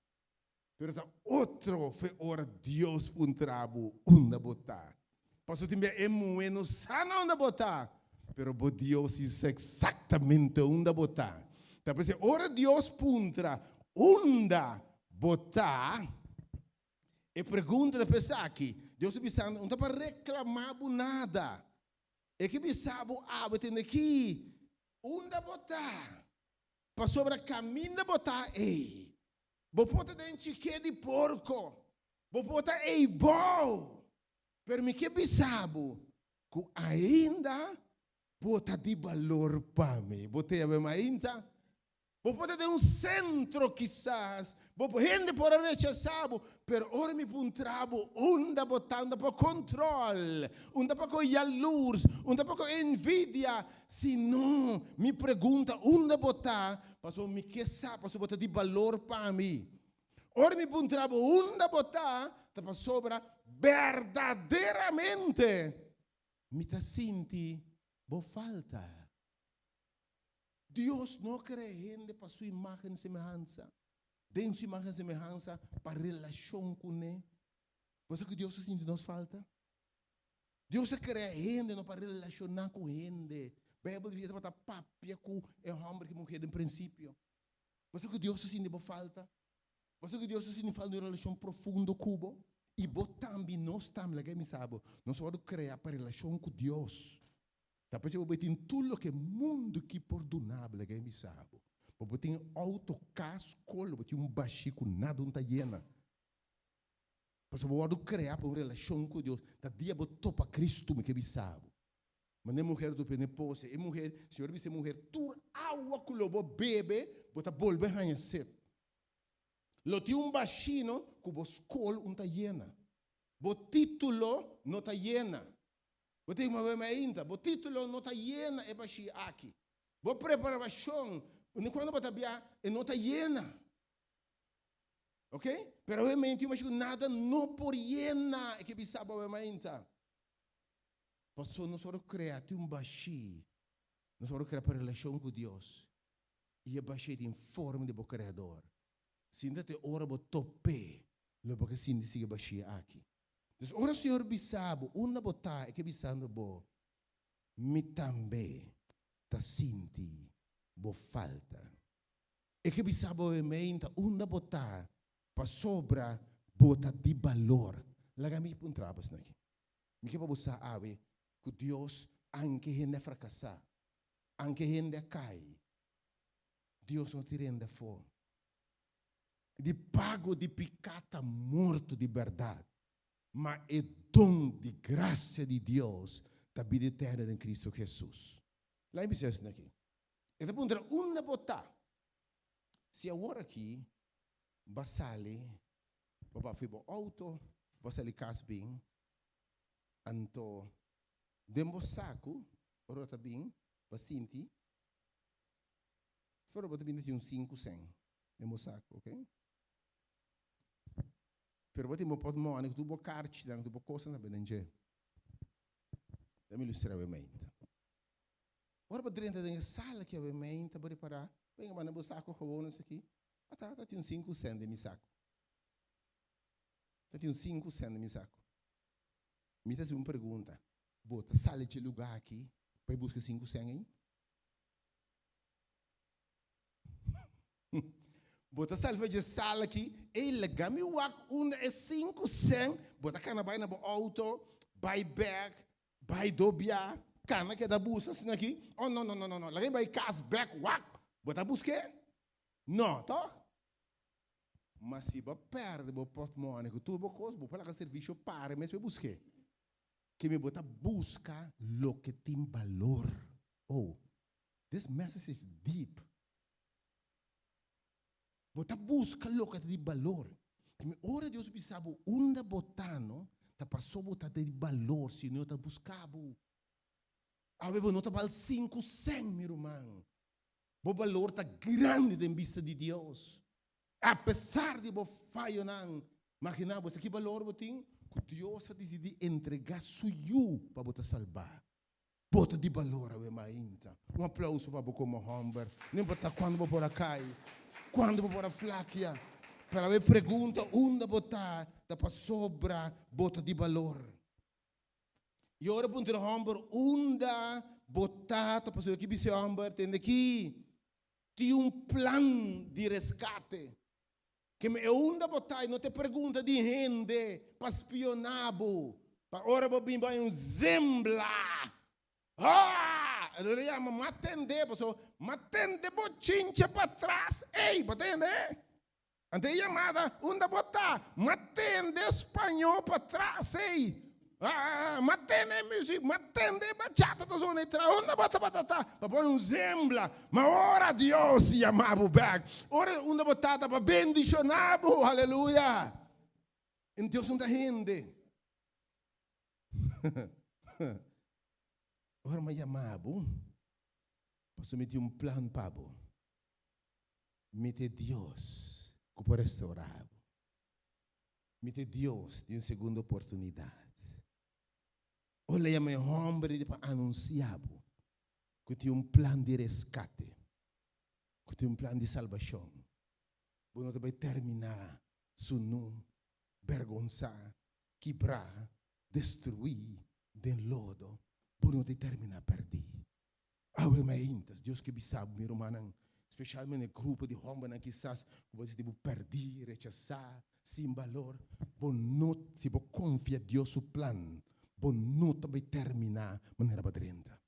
Pero tá outro foi ora Deus puntrabo onde botar. Posso te dizer, é muito sana onde botar. Pero Deus diz exatamente onde botar. Tá por isso, ora Deus puntra onde botar. E pergunta da pessoa aqui, Deus está não está para reclamar nada. É que pensava, tem aqui onde botar. Para sobre o caminho de botar, ei. Vou botar dentro de porco. Vou botar ei bom. Pero me que pensava que ainda bota de valor para mim. Botei a ver ainda. Vou botar de centro quizás. Vou gente por rechazar. Pero ora me puntrabo onde botar, onde para controle, onde para com luz, onde para com envidia. Se não me pergunta onde botar, passou me que sabe, passou botar de valor para mim. Ora me puntrabo onde botar, tá para sobra verdadeiramente. Me tá senti bo falta. Deus não cria gente para sua imagem e semelhança. Tem sua imagem e semelhança para relação com ele. Você que Deus sente nos falta? Deus cria gente não para relacionar com gente. A Bíblia diz para papia com é homem que mulher em princípio. Você que Deus sente nos falta? Você que Deus sente falta de uma relação profunda com e também nós também, me sabe, nós vamos criar para relação com Deus. Tá pensando que tem tudo que mundo que perdonável, que me sabe. Porque tem autocascolo, tem baxico, nada não está llena. Porque vamos criar para uma relação com Deus. Tá dia botou para Cristo, que me sabe. Mas nem mulher do pene pose, e mulher, senhor, você mulher, tu água que lobo bebe, bota bolbe a ser. Lo tem baixino, que o escola não está llena. O título não está llena. Vou ter uma vez ainda, o título não está llena é baixi aqui. Vou preparação, quando você bia, não está llena. Ok? Pero realmente eu acho que nada não por llena é que bisaba o ainda. Passou nós vamos criar um baixi, nós vamos criar para relação com Deus. E é baixi em forma de criador. Sinta-te ora bo tope, Lobo que sim siga baixia aqui. Então, ora senhor bisabo, uma botar é que bisando bo, me também tá sinti bo falta. É que bisabo é menta, uma botar para sobra bota de valor. Lagami pun trabas naqui. Me que para buscar ave, que Deus anche hende fracassar, anche hende cai. Deus não te rende fome. De pago de picata morto de verdade. Mas é dom de graça de Deus da vida eterna em Cristo Jesus. Lá em Bissés aqui. E depois uma botar. Se agora aqui, basale, papá foi bom auto, basale casbing, anto, dembo saco, orota bem, basinti, fora bota bem de 500, dembo saco, ok? Pero bota mo pode mo anek tu bo carte, tu bo coisa na benenge. Dami ilustrar o mente. Ora para dentro da sala que o mente para parar, venga manda bo saco com isso aqui. Ah tá, tem 500 de mi saco. Tem 500 de mi saco. Me faz uma pergunta. Bota sala de lugar aqui, para buscar 500 aí? Bota salva de sala aqui, ele gami wak uma é 500, bota cana vai na auto, vai bag, vai dobia, cana que é da busca assim aqui. Oh não, lá vai cas back wak, bota busque? Não, tá? Mas se você perde o portmone, que tu bocos, vou falar que serviço para, mas eu busque. Que me bota busca lo que tem valor. Oh, this message is deep. Bota busca louca de valor. Que ora Deus pensava onda botano, tá passou botar de valor, se não tá buscando. Aveva não tá val 500, meu irmão. O valor tá grande em vista de Deus. Apesar de bo falho não, imagina você que valor botin, que Deus ha decidido entregar suyo para botar salvar. Bota de valor ave mainta. Um aplauso para bo como Humber. Nem botar quando bo por acai. Quando por a flaquia, para ver pergunta onde botar, da para sobra bota de valor. E ora punto Humber onde botar, da para que bise Humber tem aqui, tem plan de resgate. Que me onde botar, não te pergunta de gente para spionabo, para ora bobim vai zembla. Allora llama matende, so matende bochinche para trás. Ei, batende? Ante chamada unda botar, matende espanhol para trás, ei. Matende music, matende bachata da zona tra, unda bota batata, para pôr zembla. Ma ora Deus se chamava back. Ora unda botata para bendicionabo, aleluia. Em Deus não rende. Ora me chamava, posso meter plano para meter Deus que pode restaurar, meter Deus de uma segunda oportunidade. Olha me homem para anunciar que tem plano de resgate, que tem plano de salvação. Você vai terminar sunu, vergonçar, quebrar, destruir, de lodo. Por não terminar a perder. Awe maintas, Deus que sabe, meu irmão, especialmente no grupo de homens que quizás você deve perder, rechazar, sem valor. Bom não, se você confia em Deus o plano, bom não vai terminar de maneira badrenta.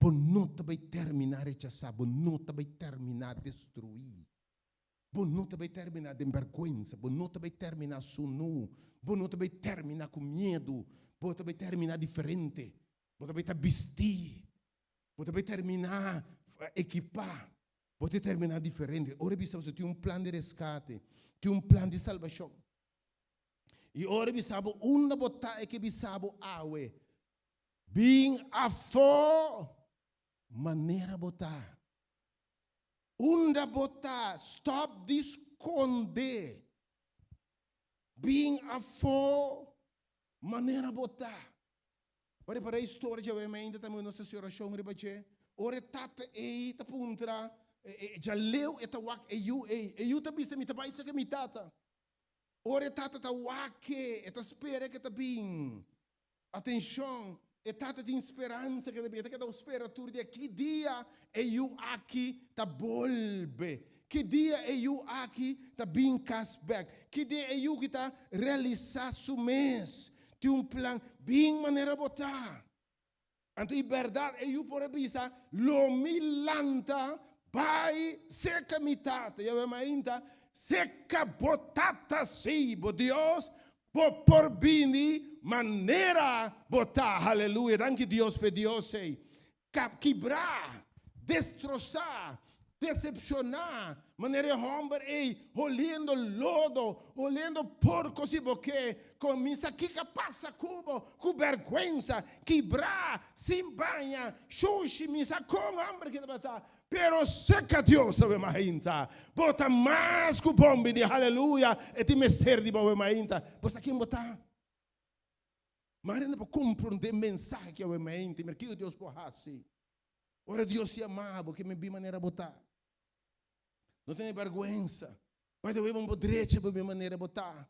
Bom não vai terminar rechazar, bom não vai terminar destruir. Bom não vai terminar de vergonha, bom não vai terminar sunu, bom não vai terminar com medo, bom vai terminar diferente. Você vai vestir, você vai terminar, equipar, você terminar diferente. Ora, você tem plano de resgate, tem plano de salvação. E ora, você onde botar é que você awe. Bem a fo, maneira botar. Onde botar, stop de esconder. Bem a fo, maneira botar. Para a história de ainda também nossa senhora chão ribache. Ora tata ei ta puntra já leu eta wak eu ta bisa mi ta baisa que mi tata. Ora tata ta wake, eta espera que ta bem. Atenção, é tata de esperança que ta bem, que ta espera tur de que dia é eu aqui ta bolbe. Que dia é eu aqui ta bem cashback. Que dia é eu que ta realizar su mês. Tem plan bem maneira botar. Então, em verdade, eu por vista, lo milanta, vai seca mitata. Eu amo ainda, seca botata sim, bo Deus, por bini, maneira botar, aleluia. Danke Deus, por Deus, sei. Quebrar, destroçar, decepcionar, maneira romper, olhando lodo, olhando porcos e boque, começa aqui que passa cubo, com vergüenza, quebrar, sem banha, xuxi, misa com hambre que bata, pero seca Deus, sabe mainta, bota mais com bombe de aleluia, e de mestre de boa mainta, bota aqui botar. Mas ainda para compreender mensagem que é mainta, mas que Deus pode fazer. Ora Deus se amava, que me vi maneira botar. Não tem vergonha. Vai de uma direita para minha maneira botar.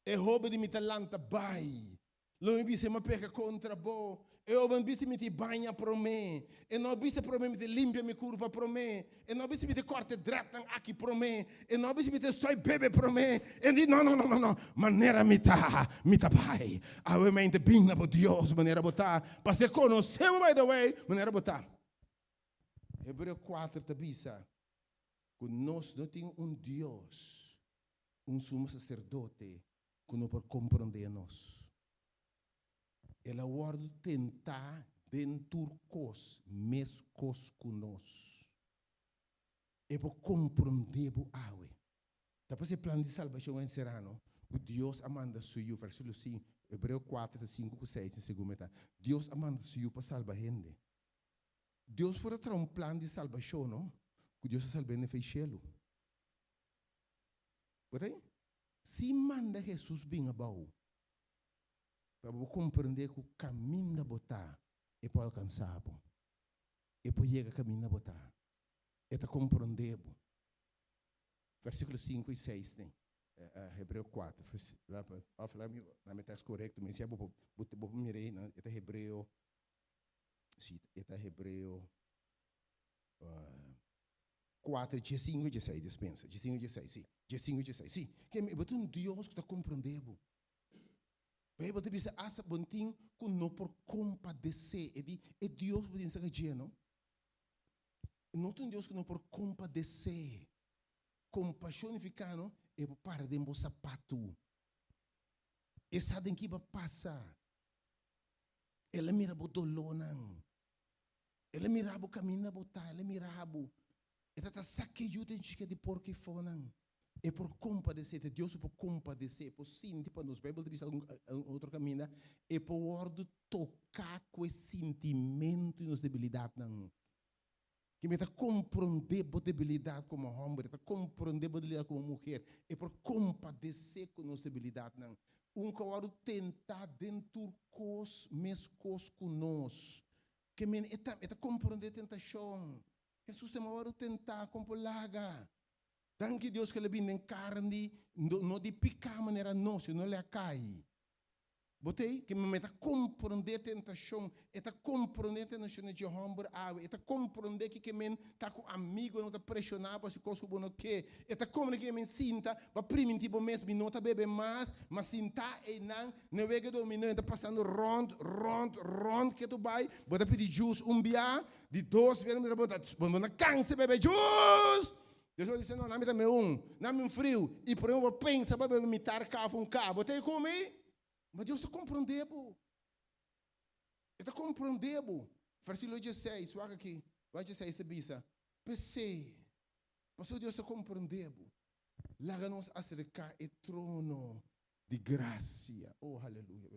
É roubo de minha talanta, vai. Não me disse uma peca contra bo. Eu não disse me te banha para mim. E não disse para mim me te limpa minha curva para mim. E não disse me te corte direto aqui para mim. E não disse me te estou bebê para mim. E diz não. Maneira me tá pai. A mente bem na Deus maneira botar. Para se conhecer by the way maneira botar. Hebreu 4 tabisa. Que nós não temos Deus, sumo sacerdote, que não pode compreender nós. Ela pode tentar dentro cos, mescos com nós. E pode compreender o awe. Depois o plano de salvação em serano, o Deus amanda suyo, versículo 5, Hebreu 4, 5, 6, em segunda. Deus amanda suyo para salvar gente. Deus foi trazer um plano de salvação, não? Que Deus salve no cielo. Porém, se manda Jesus bem abaixo, para compreender que o caminho da botar é para alcançar, é para chegar ao caminho da botar, é para compreender. Versículo 5 e 6, né? Hebreu 4. Lá para falar na metade correta, mas se eu vou mirei, é Hebreu, é Hebreu 4, 5 e 6, dispensa. 5 e 6, sim. 5 e 6, sim. Que é um Deus que está compreendendo. Bem, você pensa, essa bontinho que não por compadecer. É Deus que diz que não? Não tem Deus que não por compadecer. Compaixonificando é para de um sapato. E sabe que vai passar. Ela mira o dolor, não. Ela mira o caminho da botar, ela mira o eta saque ajuda que de por que foram é por compadecer Deus por compadecer por sim tipo nos Bíblia diz outro caminho é por ordo tocar com esse sentimento e nos debilidade não que me tá compreender a debilidade como homem tá compreender a debilidade como mulher é por compadecer com nos debilidade não que tentar dentro cos mescos com nós que me eta compreender tentação Jesus tem uma tentar com polaga. Danke Deus que ele vem em carne, não de picar maneira nossa, não lhe cai. Botei que me meta compreender tentação, eta compreender tentação de homem água, eta compreender que men tá com amigo não tá pressionar para se coisa bom que, eta compreender que men sinta, para primitivo mês me nota bebe mais, mas sinta e não vega dominando, tá passando rond que tu vai, bota pedir juice bia, de 2 vezes me bota, na cansa bebe juice. Deus vai dizer não, não me dá não me frio, e por eu pensa para me imitar café botei comer. Mas Deus está compreendendo. Ele está compreendendo. Versículo 16, olha aqui. Vai 16, esta bisa. Pensei. Pastor Deus está compreendendo. Laga-nos acercar o trono de graça. Oh, aleluia.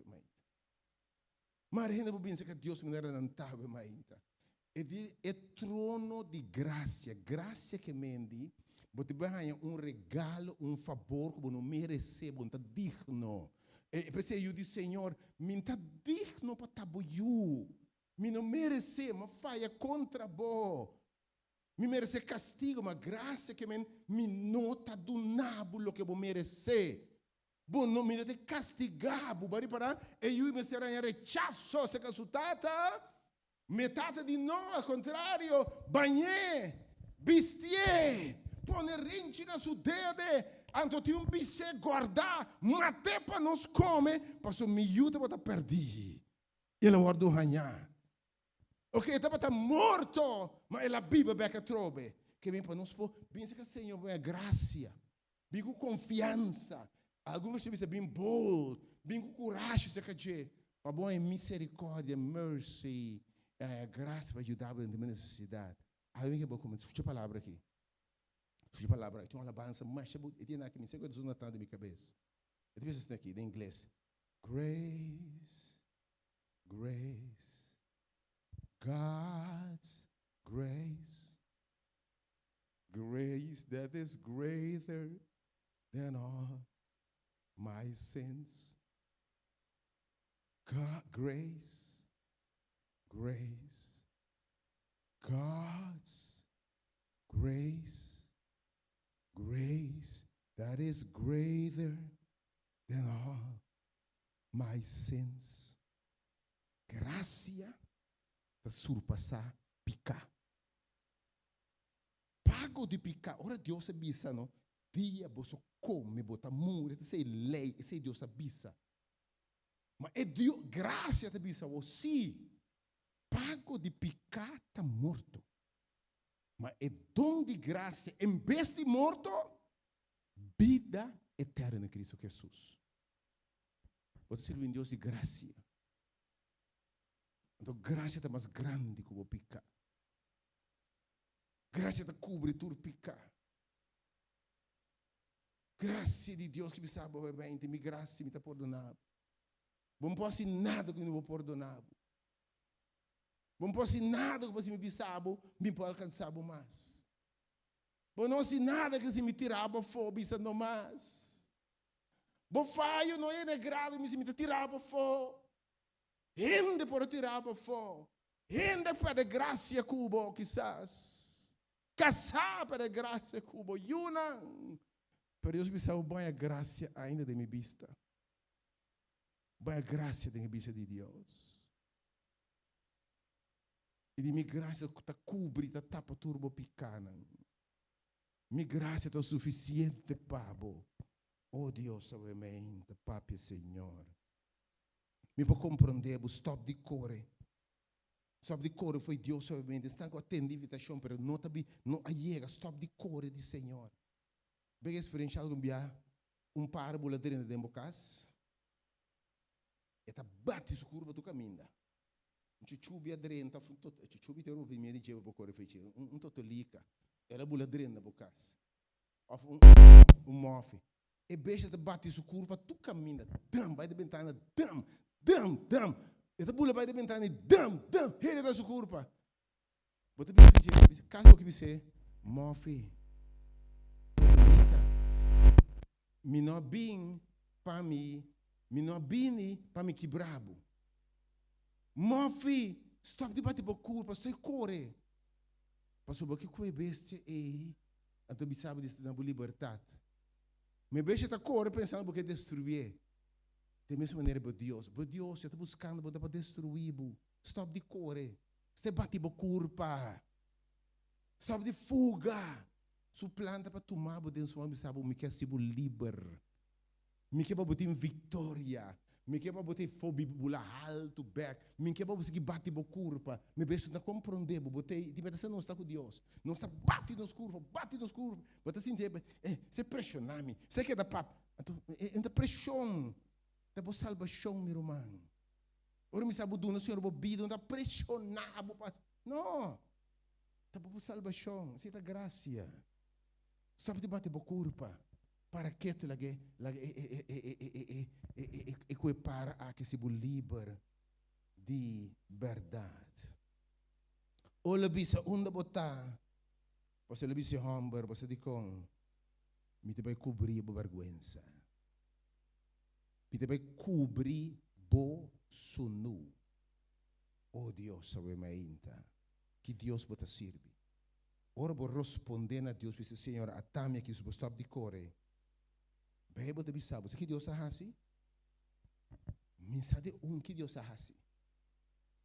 Mas ainda vou pensar que Deus me dá na tábua, é trono de graça. Graça que mendi. Você vai um regalo, um favor que você não merece, você está digno. E pensei, eu disse, Senhor, me está digno para tabuiu. Me não merece, mas faia contra bo. Me merece castigo, mas graça que me nota do nabo lo que vou merecer. Bom, não me deve castigar, bari para e eu me será rechaço se casutata, metade de não, ao contrário, banhé, bestie, pone rente na sua dedo, anto ti um bisse guardar, mate para nos come, passo me ajuda para perder. Ele guarda ranhar. Ok, estava morto, mas a Bíblia becca trobe, que vem para nos pôr, bem que o Senhor é graça, bem com confiança. Algumas vezes bem bold, bem com coragem, se quer para bom é misericórdia, mercy, graça para ajudar na minha necessidade. Aí vem que vou começar, escute a palavra aqui. Escute a palavra, tem uma alabança, mas eu tenho aqui, me segura na tanda da minha cabeça. Eu tenho isso aqui, em inglês. Grace, grace, God's grace, grace that is greater than all my sins. God, grace, grace, God's grace, grace that is greater than all my sins. Gracia da surpassar picar. Pago de picar. Ora Deus abisa, não? Dia você come, bota mure, sei lei, sei Deus abisa. Mas é Deus, graça te abisa, você pago de picar tá morto. Mas é dom de graça, em vez de morto, vida eterna em Cristo Jesus. Você serve em Deus de graça. Então, graça está mais grande que o picar. Graça está cobre tudo picar. Graça de Deus que me sabe bem, tem graça me está perdonado. Não posso fazer nada que eu não vou perdonar. Não posso fazer nada que você me sabe, me pode alcançar mais. Não posso fazer nada que você me tirava fora, não mais. Não falho, não é negrado, me tirava fora. Ainda por tirar para fora. Ainda para a graça cubo, quizás. Casar para a graça cubo. Eu não. Pero Deus me sabe bem a graça ainda de minha vista. Bem a graça de minha vista de Deus. E de minha graça está cobre, está tapa turbo picana. Minha graça está suficiente para oh Deus, obviamente, Papi Senhor. Me pode compreender, stop de correr. Stop de correr foi Deus, obviamente. Está com a invitação, mas não também, não chega. Stop de correr de Senhor. Bem experiência algum dia, par bula dentro de bocas. E tá bate su curva do caminho. Chuchubi adrenta, chuchubi te rubi me diceva por correr fece. Totolica. Ela bula dentro de bocas. Mofe. E beija te bate su curva tu caminho. Dam, vai de ventana, dam. E te bula vai de ventana, dam. Ele da su curva. Bota bem, caso que você mofe. Mi não bin para mim, mi não bini para me quebrabo. Mofi, stop de bater por culpa, estou corre. Passou porque foi bestia e então me sabe de na liberdade. Me bestia tá corre pensando porque destruir. De mesma maneira por Deus está buscando para destruir. Stop de corre. Você bate por culpa. Stop de fuga. Su planta para tomar dentro do homem sabe me quer ser livre. Me quer para botar em vitória. Me quer para botar fobia bula alto back. Me quer para você bate por curva. Me beso na compreender, botei, tipo você não está com Deus. Não está bate nos curvas. Bota assim, você pressionar me. Você quer dar papo. Então pressão. Tá por salvação, meu irmão. Ora me sabe do Senhor bobida, não está pressionado. Não. Tá por salvação, você está graça. Stop de bater por curva. Para que te lage equipara a que se livre de verdade. Olha bisa onda botar. Você le bisa humber, você diz me te vai cobrir a vergonha. Me te vai cobrir bo sunu. Oh Deus, sabe mais que Deus bota sirve. Ora vou responder a Deus, disse Senhor, a tamia que isso stop de correr. Bíblia de bisabo, que Deus assim? Mensagem que Deus assim.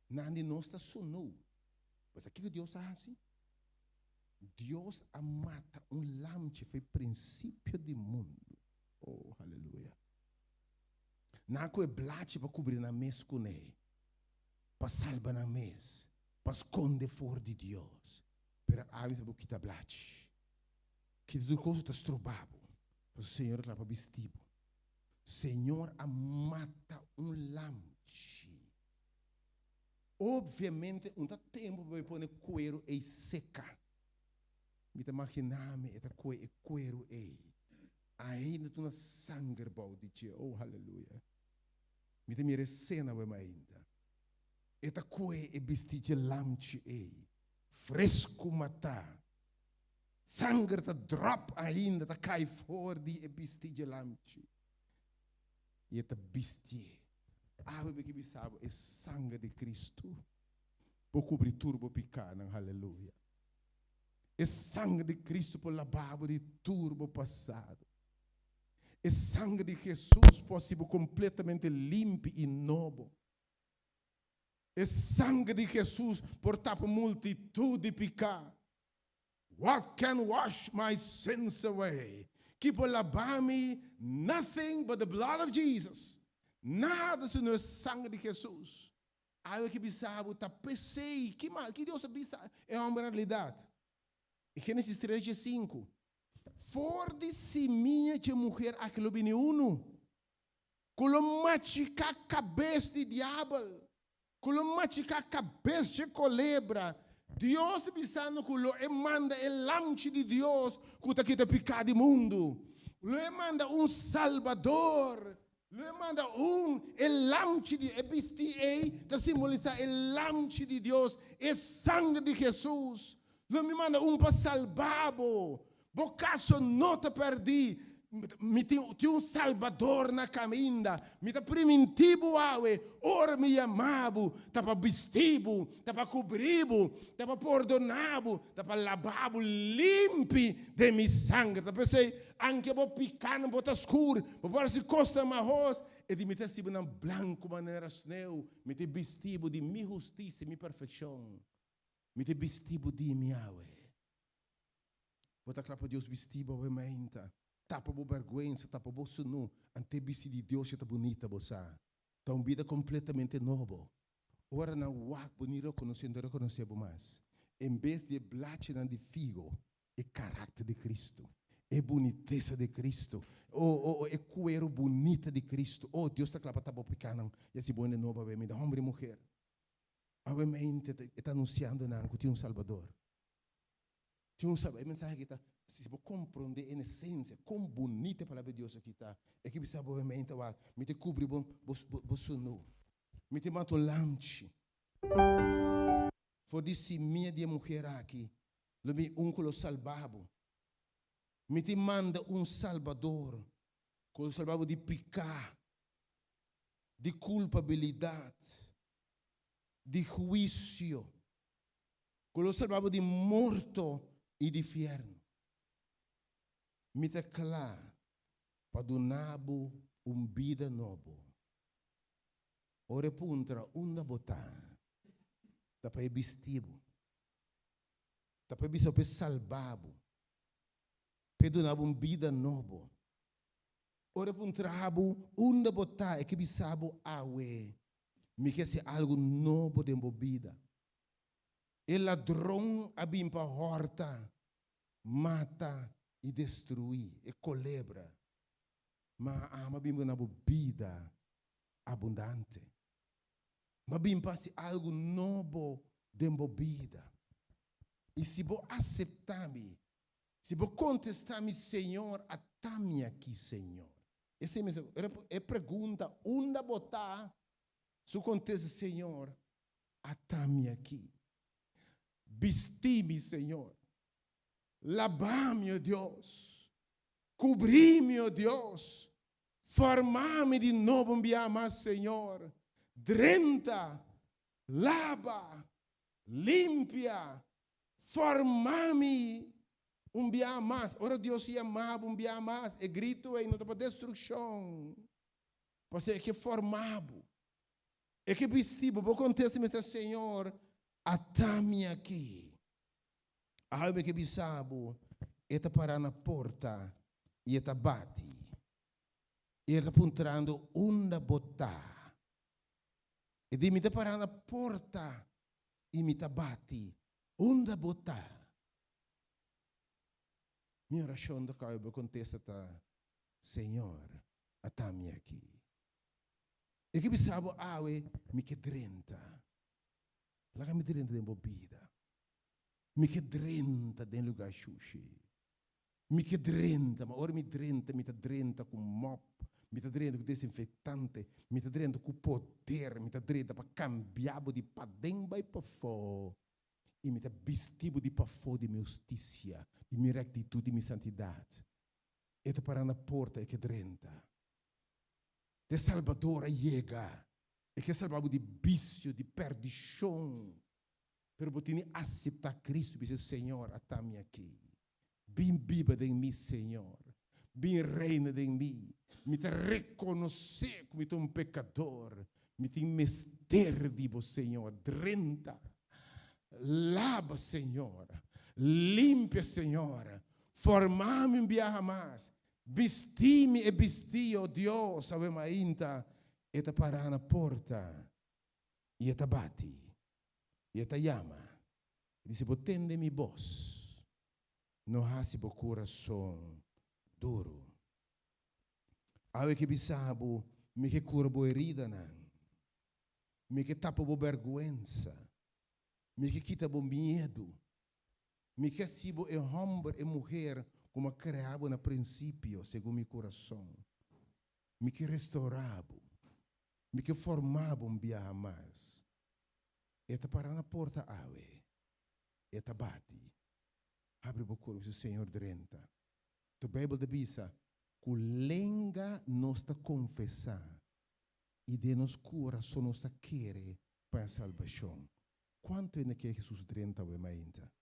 Nandi nós está sonou. Mas aqui que Deus assim? Deus amata lamche foi princípio do mundo. Oh, aleluia. Naco é blate para cobrir na mesa com ele. Para salvar na mesa. Para esconder fora de Deus. Pero a vezes eu quita blate. Que tudo coisa está estrobado. O Senhor está para vestido. Senhor amata lamche. Obviamente, um tempo para pôr coelho e seca. Me imaginar-me, esta coelho e ainda tu na sangue bom de Deus. Oh, aleluia. Me te mire cena vai ainda. Esta coelho e vestido lamche e fresco matar. Sangue ta drop ainda, ta cai fora de vestido lamche. E esta vestir. Água que bisabo é sangue de Cristo. Por cobrir turbo picar, aleluia. É sangue de Cristo por lavabo de turbo passado. É sangue de Jesus possível completamente limpo e novo. É sangue de Jesus por tapar multitude de picar. What can wash my sins away? Que por lavar-me, nothing but the blood of Jesus. Nada senão o sangue de Jesus. Aí que bisabo tá pensei, que Deus bisabo é uma realidade. Em Gênesis 3:5. For de seminha de mulher aquilo bem uno. Colo machica a cabeça de diabo. Colo machica a cabeça de culebra. Deus bisando culo e manda o lanche de Deus que está picado do mundo. Ele manda Salvador. Ele manda el lanche de ebisti para simbolizar el lanche de Deus, el sangue de Jesus. Ele me manda para salvá-lo. Bocasso não te perdi. Me tem Salvador na caminha. Me tem primitivo awe. Ora me amavo. Tá para vestivo. Tá para cobrivo. Tá para perdonar-lo. Tá para lavar-lo limpi de mi sangue. Tá para ser anche bo picano, bo tá escuro. Bo parece costa marros. E de me ter sido na branco maneira sneu. Me ter vestivo de mi justiça e mi perfeição. Me ter vestivo de mi awe. Bota claro para Deus vestivo awe menta. Tapa bo vergonha, tapa bo sunu, ante bisi de Deus está bonita bosa. Tá uma vida completamente nova. Ora na wak bonito reconhecendo mais. Em vez de blache de figo, é caráter de Cristo, é boniteza de Cristo, é cuero bonita de Cristo. Oh, Deus está claro para pequeno, e esse boa nova bem, da homem e mulher. Obviamente está anunciando que tem Salvador. Tem a mensagem que está se você compreender em essência como bonita a palavra de Deus aqui está, é que você obviamente vai me te cobrir você nu, me te mato lanche. For disse minha de mulher aqui, lo me colo salvabo, me te manda Salvador, colo salvabo de picar, de culpabilidade, de juízo, colo salvabo de morto e de inferno. Me te claro para donabo vida novo. Ora puntra botar. Da para vestido. Da para bisa para salvabo. Para donabo vida novo. Ora puntrabo botar é que bisabo awe. Me quer ser algo novo de vida. E ladrão abimpa horta, mata e destruir, e culebra. Mas ama bimba na vida abundante. Mas bimba se algo novo de vida. E se vou aceitar-me, se vou contestar-me, Senhor, atame aqui, Senhor. Essa é pergunta, onde botar, se contesta, Senhor, atame aqui. Vesti-me, Senhor. Lavar-me, ó Deus. Cobrir-me, ó Deus. Formar-me de novo, me amar, Senhor. Drenta, lava, limpia, formar-me Um dia mais. Ora Deus se amava um dia mais. E grito aí, não está para destruição. Você é que formado. É que vestido. Vou contestar, Senhor, atame aqui. Algo que bisabo, está parar na porta e está bate. E está apontando onda botar. E de me está parar na porta e me está bate. Onda botar. Minha oração da caiu, eu contesta, Senhor, atame aqui. E que bisabo, me que drenta. Lá me drenta de bebida. Me que drenta de lugar xuxi. Me que drenta, mas ora me tá drenta com mop, me tá drenta com desinfetante, me tá drenta com poder, me tá drenta para cambiar de para dentro e para fora. E me tá vestido de para fora de minha justiça, de minha rectitude, de minha santidade. E tá parando na porta e que drenta. De Salvador chega. E que salvava de vício, de perdição. Pero botini aceitar Cristo, dizer, Senhor, atame aqui. Bem viva de mim, Senhor. Bem reina de mim. Me te reconhecer como um pecador. Me te mester de você, Senhor. Drenta. Lava, Senhor. Limpia, Senhor. Formar-me um dia mais. Vesti-me e vesti, oh Deus, ave ainda. E te parar na porta. E te bate. E te chama. E diz, potende-me voz. Não há-se o coração duro. Ave que bisabo, me que cura boa herida, não. Me que tapa boa vergonha. Me que quita boa medo. Me que sibo é homem e mulher como criado no princípio, segundo meu coração. Me que restaurado. Me que formado um dia mais. E te para na porta, ave. E te bate. Abre o corpo, Senhor, drenta. A Bíblia diz que lenga nos confessar e de nos coração nos querer para a salvação. Quanto é que Jesus drenta o ainda?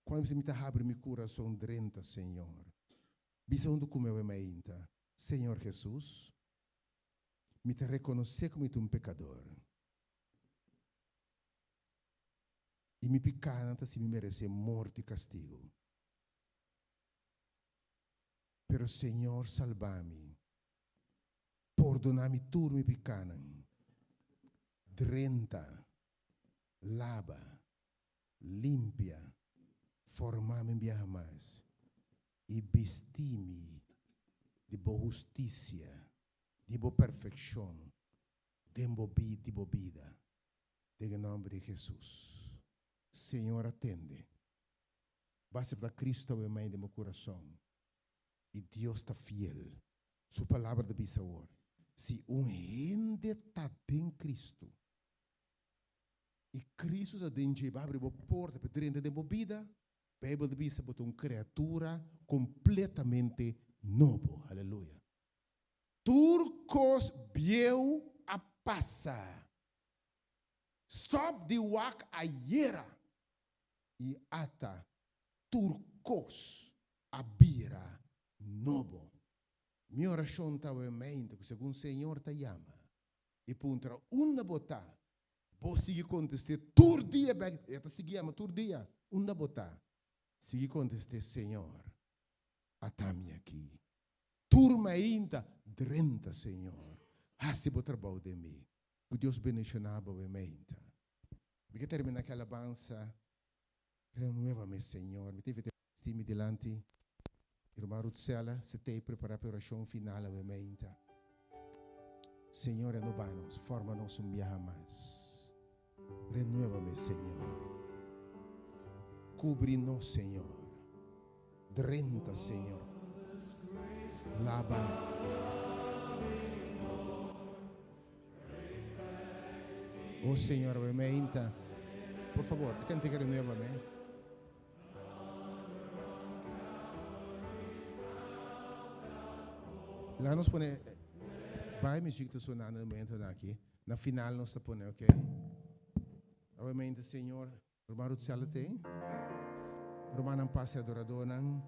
Quando você me abre meu coração drenta, Senhor. Bisa onde como eu ainda? Senhor Jesus, me te reconhecer como um pecador. E me picanta se me merece morte e castigo. Pero Senhor, salva-me. Perdona-me tudo me picanam. Drenta, lava, limpia, forma-me bem mais. E vesti-me de boa justiça, de boa perfeição, de boa vida. Em nome de Jesus. Senhor, atende. Basta para Cristo em mãe de meu coração. E Deus está fiel. Sua palavra de bisavor. Se gente está em Cristo, e Cristo está dentro de abre a porta para dentro da vida, a Bíblia diz que uma criatura completamente nova. Aleluia. Turcos viu a passar. Stop the walk a yera. E ata turcos a bira novo. Minha oração estava em mente, que segundo o Senhor te chama. E puntra uma botá. Vos seguir contestar, tur dia, eta seguiama tur dia, uma botá. Seguir contestar, Senhor, atame aqui. Turma ainda, drenta, Senhor. Hasse o trabalho de mim. Que Deus bendicionava em mente. Porque termina aquela alabança. Renueva-me, Senhor. Me tive estime delante. Irmã Rutzela, se te preparar para a oração final, a mente. Senhor, renova-nos, forma-nos um dia mais. Renueva-me, Senhor. Cubre-nos, Senhor. Drenta, Senhor. Lava. Oh, Senhor, a mente. Por favor, cante que renueva-me. Lá nós põe, vai música está sonando no momento aqui. Na final nós está põe, ok? Obviamente, Senhor, o Marut Sala tem. Romanan passe adoradonang.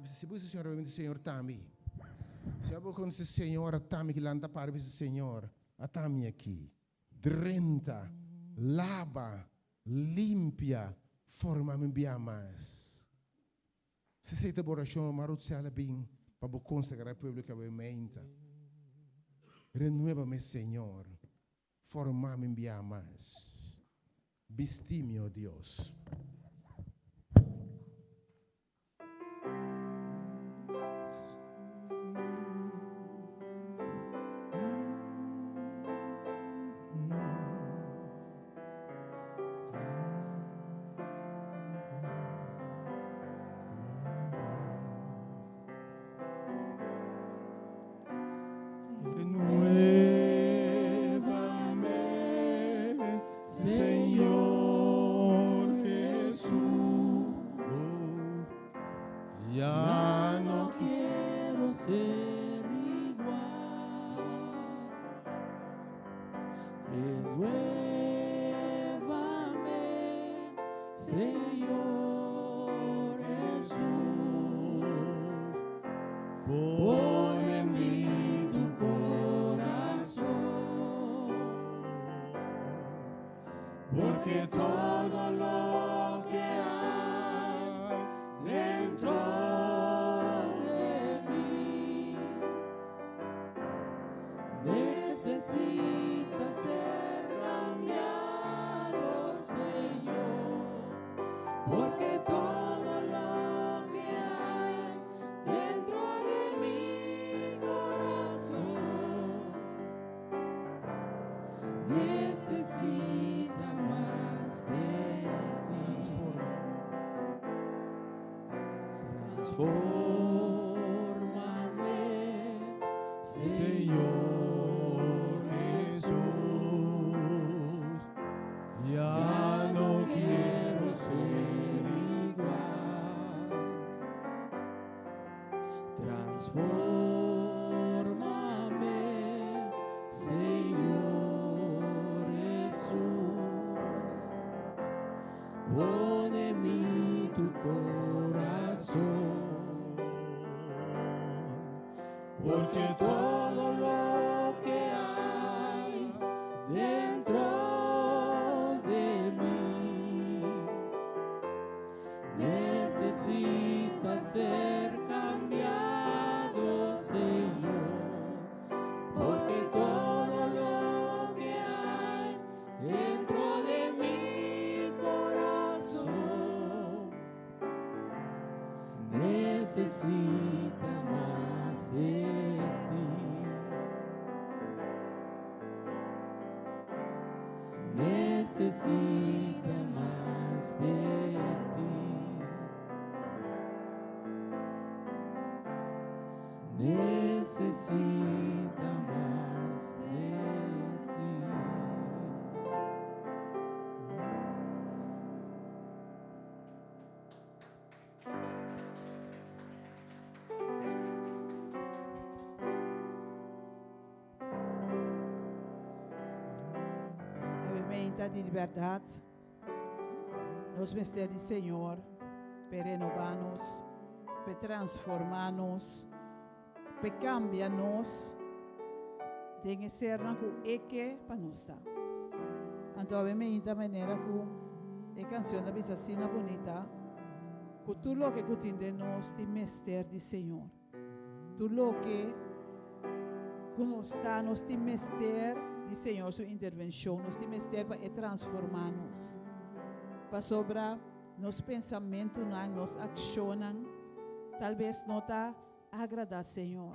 Se você senhor vai senhor Tami. Se abo com esse senhor Tami que lanta para esse senhor, a Tami aqui. Drenta, lava, limpia, forma-me bem mais. Se você tem oração, marut se ala bem, para o consagrar a pública obviamente. Renueva-me, Senhor. Forma-me bem mais. Vestime, ó Deus. Porque todo lo que hay dentro de mí necesita ser cambiado, Señor. Porque todo lo que hay dentro de mi corazón necesita más de ti. Transfórmame, Señor Jesús. Ya no quiero ser igual. Transfórmame, Señor Jesús. Pon en mí tu corazón, porque todo lo que hay dentro de mí necesita ser cambiado, Señor. Porque todo lo que hay dentro de mi corazón necesita más de ti. Necesita más de ti. Necesita más de ti. Avivamento de liberdade. Nos mistério do Senhor, para renovar-nos, para transformar-nos, para cambiar-nos, tem que ser com eke para nós. Então, avivamento da maneira que a canção da bisa sina bonita, que tudo o que entende nós, tem mistério do Senhor. Tudo o que nós está, nós tem mistério do Senhor, sua intervenção, nós tem mistério para transformar-nos. Para sobrar nos pensamentos, nos ações, talvez não está agradar Senhor.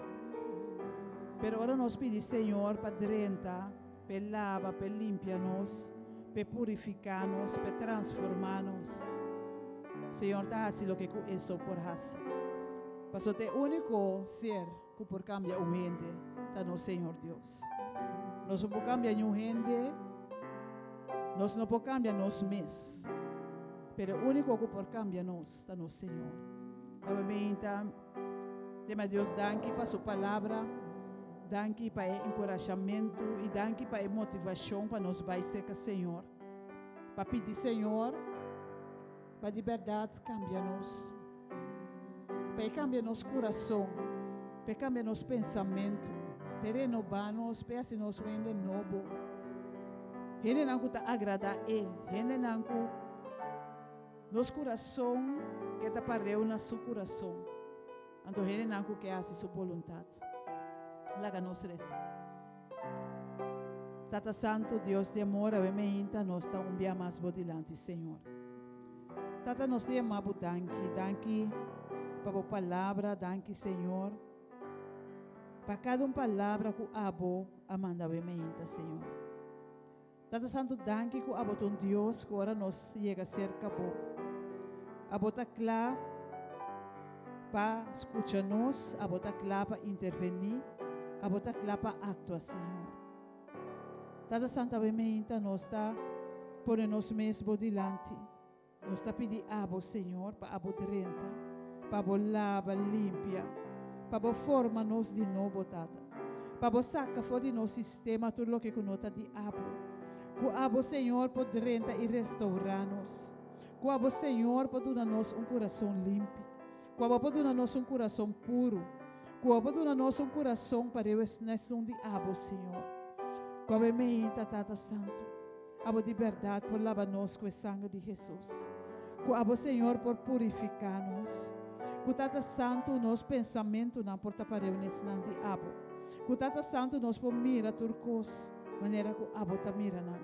Pero agora nós pedimos Senhor para drenta, para lavar, para limpar-nos, para purificar-nos, para transformar-nos. Senhor, está assim o que isso por fazer. Para ser o único ser que por cambiar o gente, está no Senhor Deus. Nós não podemos cambiar o gente, nós não podemos cambiar nós mesmos. Pero o único que por cambiar-nos está no Senhor. Obviamente, tema Deus, danke para sua palavra, danke para o encorajamento e danke para a motivação para nós vai ser com o Senhor. Para pedir, Senhor, Para de verdade cambia-nos. Para cambiar nosso coração. Para cambiar nosso pensamento. Para renovar-nos. Para assim nos vende novo. Ele não está agradar ele. Ele não nosso coração que está para reunir seu coração. Então ele não quer fazer sua vontade. Laga nos reza. Tata Santo, Deus de amor, a inta nos está dia mais bodilante, Senhor. Tata nos te amabo danke para a palavra, danke, Senhor. Para cada palavra que abo amanda a inta, Senhor. Tata Santo, danke que abo ton Deus que agora nos chega a ser cabo. Abo tá claro para escutar-nos, abo tá claro para intervenir, abo tá claro para actuar, Senhor. Tata Santa Bementa nos está por nos mesmo dilante. Nos está pedindo abo, Senhor, para abo renta, para abo lava, limpia, para abo forma nos de novo, Tata. Para abo saca fora de nosso sistema tudo o que conota de abo. Que abo, Senhor, pode renta e restaurar-nos. Que abo, Senhor, pode dar-nos coração limpo. Que abo pode dar-nos coração puro. Que abo pode dar-nos coração para eu nessa de abo, Senhor. Como me Tata Santo, abo de verdade por lavar-nos com o sangue de Jesus. Que abo, Senhor, por purificar-nos. Que Tata Santo, nosso pensamento não porta para eu nesse de abo. Que Tata Santo, nos por mira turcos, maneira que abo ta mira não.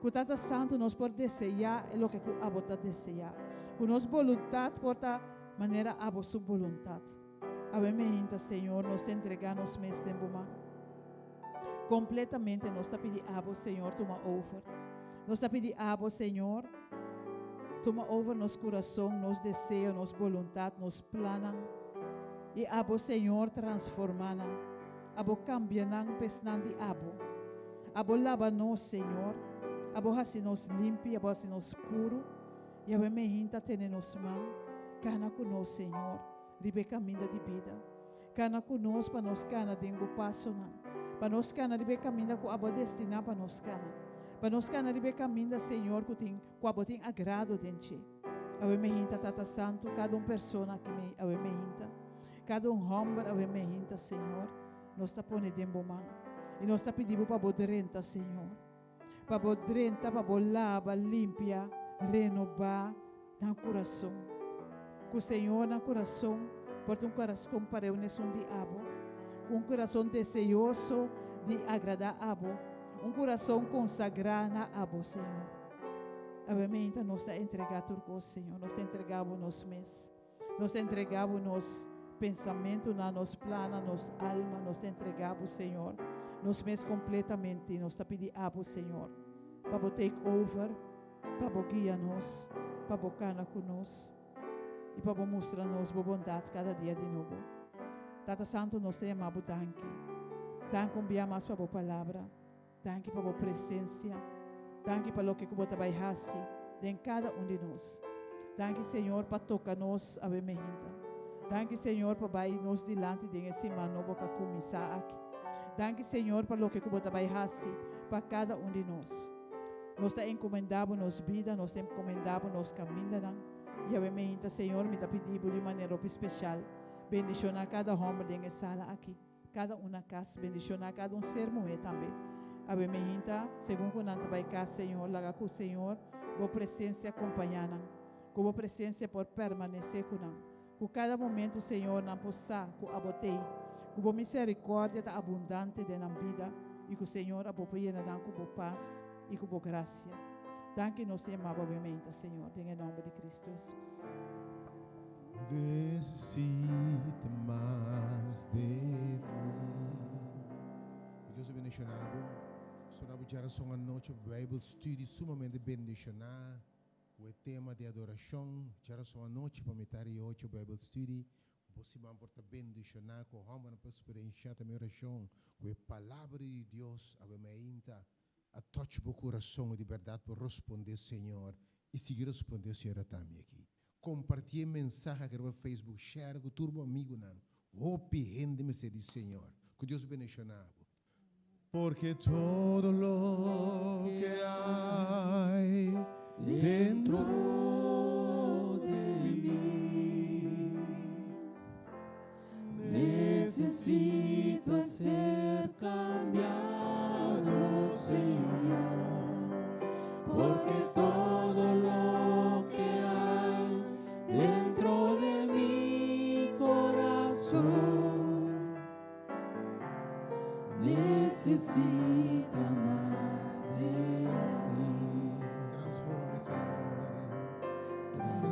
Que Tata Santo, nos por desejar é o que abo ta desejar. Que nos vontade porta maneira abo sua vontade. Abo me Senhor, nos entregamos mês tempo mano. Completamente nos está pedindo abo, Senhor, toma over. Nos está pedindo abo, Senhor, toma over nos coração, nos desejos, nos vontade, nos planos. E abo, Senhor, transformar. Abo cambia nang pesnan de abo. Abo lava nos, Senhor. Abo hasi nos limpi, abo hasi nos puro. E abo me hinta tene nos man. Cana conosco, Senhor. Ribe caminho de vida. Cana conosco para nos cana de passo não. Para nós cana ribe caminho com abo destinar para nós cana. Para nós cana ribe caminho, Senhor, com abo tem agrado dente. Abo me hinta, Tata Santo, cada persona que me abo me hinta. Cada homem abo me hinta, Senhor. Nós está pone dembo man. E nós está pedindo para bodrenta, Senhor. Para bodrenta, para lava, limpia, renovar no coração. Que o Senhor no coração, porta coração para eu nesse de abo. Coração desejoso de agradar a abo. Coração consagrado a abo, Senhor. Obviamente, nós está entregado tudo, Senhor. Nós está entregado nos mês. Nós está entregado nos pensamentos, nos planos, nos alma. Nós está entregado, Senhor. Nos mês completamente. Nós está pedindo abo, Senhor. Para take over, para guiar-nos, para bocar conosco e para mostrar-nos a bondade cada dia de novo. Tata Santo, nós te amamos, danke. Danke mais para a palavra. Danke para a presença. Danke para o que você vai fazer em cada de nós. Danke, Senhor, para tocar-nos a bem. Danke, Senhor, para vai nos dilante de esse mano que começar aqui. Danke, Senhor, para o que você vai fazer para cada de nós. Nós te encomendamos nos vida, nós te encomendamos nos caminhos. E a bem, Senhor, me está pedindo de maneira especial. Bendicionar cada homem dentro da sala aqui. Cada uma casa. Bendicionar cada ser mulher também. A bem, segundo que nós vai cá, Senhor, lá com o Senhor, boa presença acompanhando. Com boa presença por permanecer com nós. Com cada momento, Senhor, não possa, com a botei. Com boa misericórdia da abundante da vida. E com o Senhor, a boa pena, com boa paz e com boa graça. Danke nos amamos, obviamente, Senhor, em nome de Cristo Jesus. Necesita mais de ti. Deus abençoado. Sonamos geração à noite, Bible Study sumamente bendicionado. O tema de adoração, geração à noite, para metade hoje, Bible Study. Você vai portar bendicionar com a alma para experienciar a minha oração. Com a palavra de Deus, a minha a touch o coração de verdade para responder, Senhor. E seguir responder, Senhor, também aqui. Compartilhe mensagem que no Facebook, share com todo amigo não. Hope rende-me se diz Senhor. Que Deus bendiga. Porque todo lo que hay dentro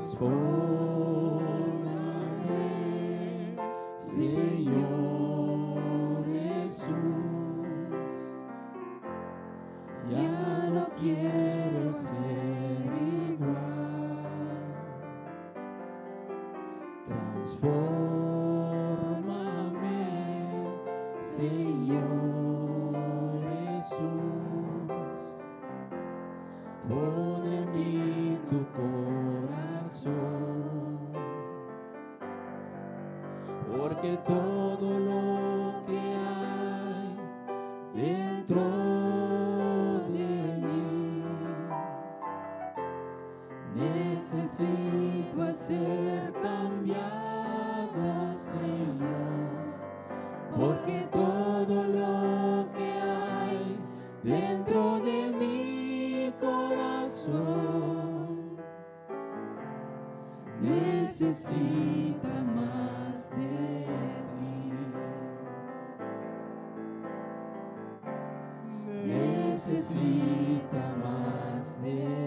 Transfórmame, Señor Jesús. Ya no quiero ser igual. Transfórmame, Señor Jesús. Pon en mí tu corazón, porque todo lo que hay dentro de mí necesita ser cambiado, Señor, porque todo lo que hay dentro de mi corazón necesita más de ti. Necesita más de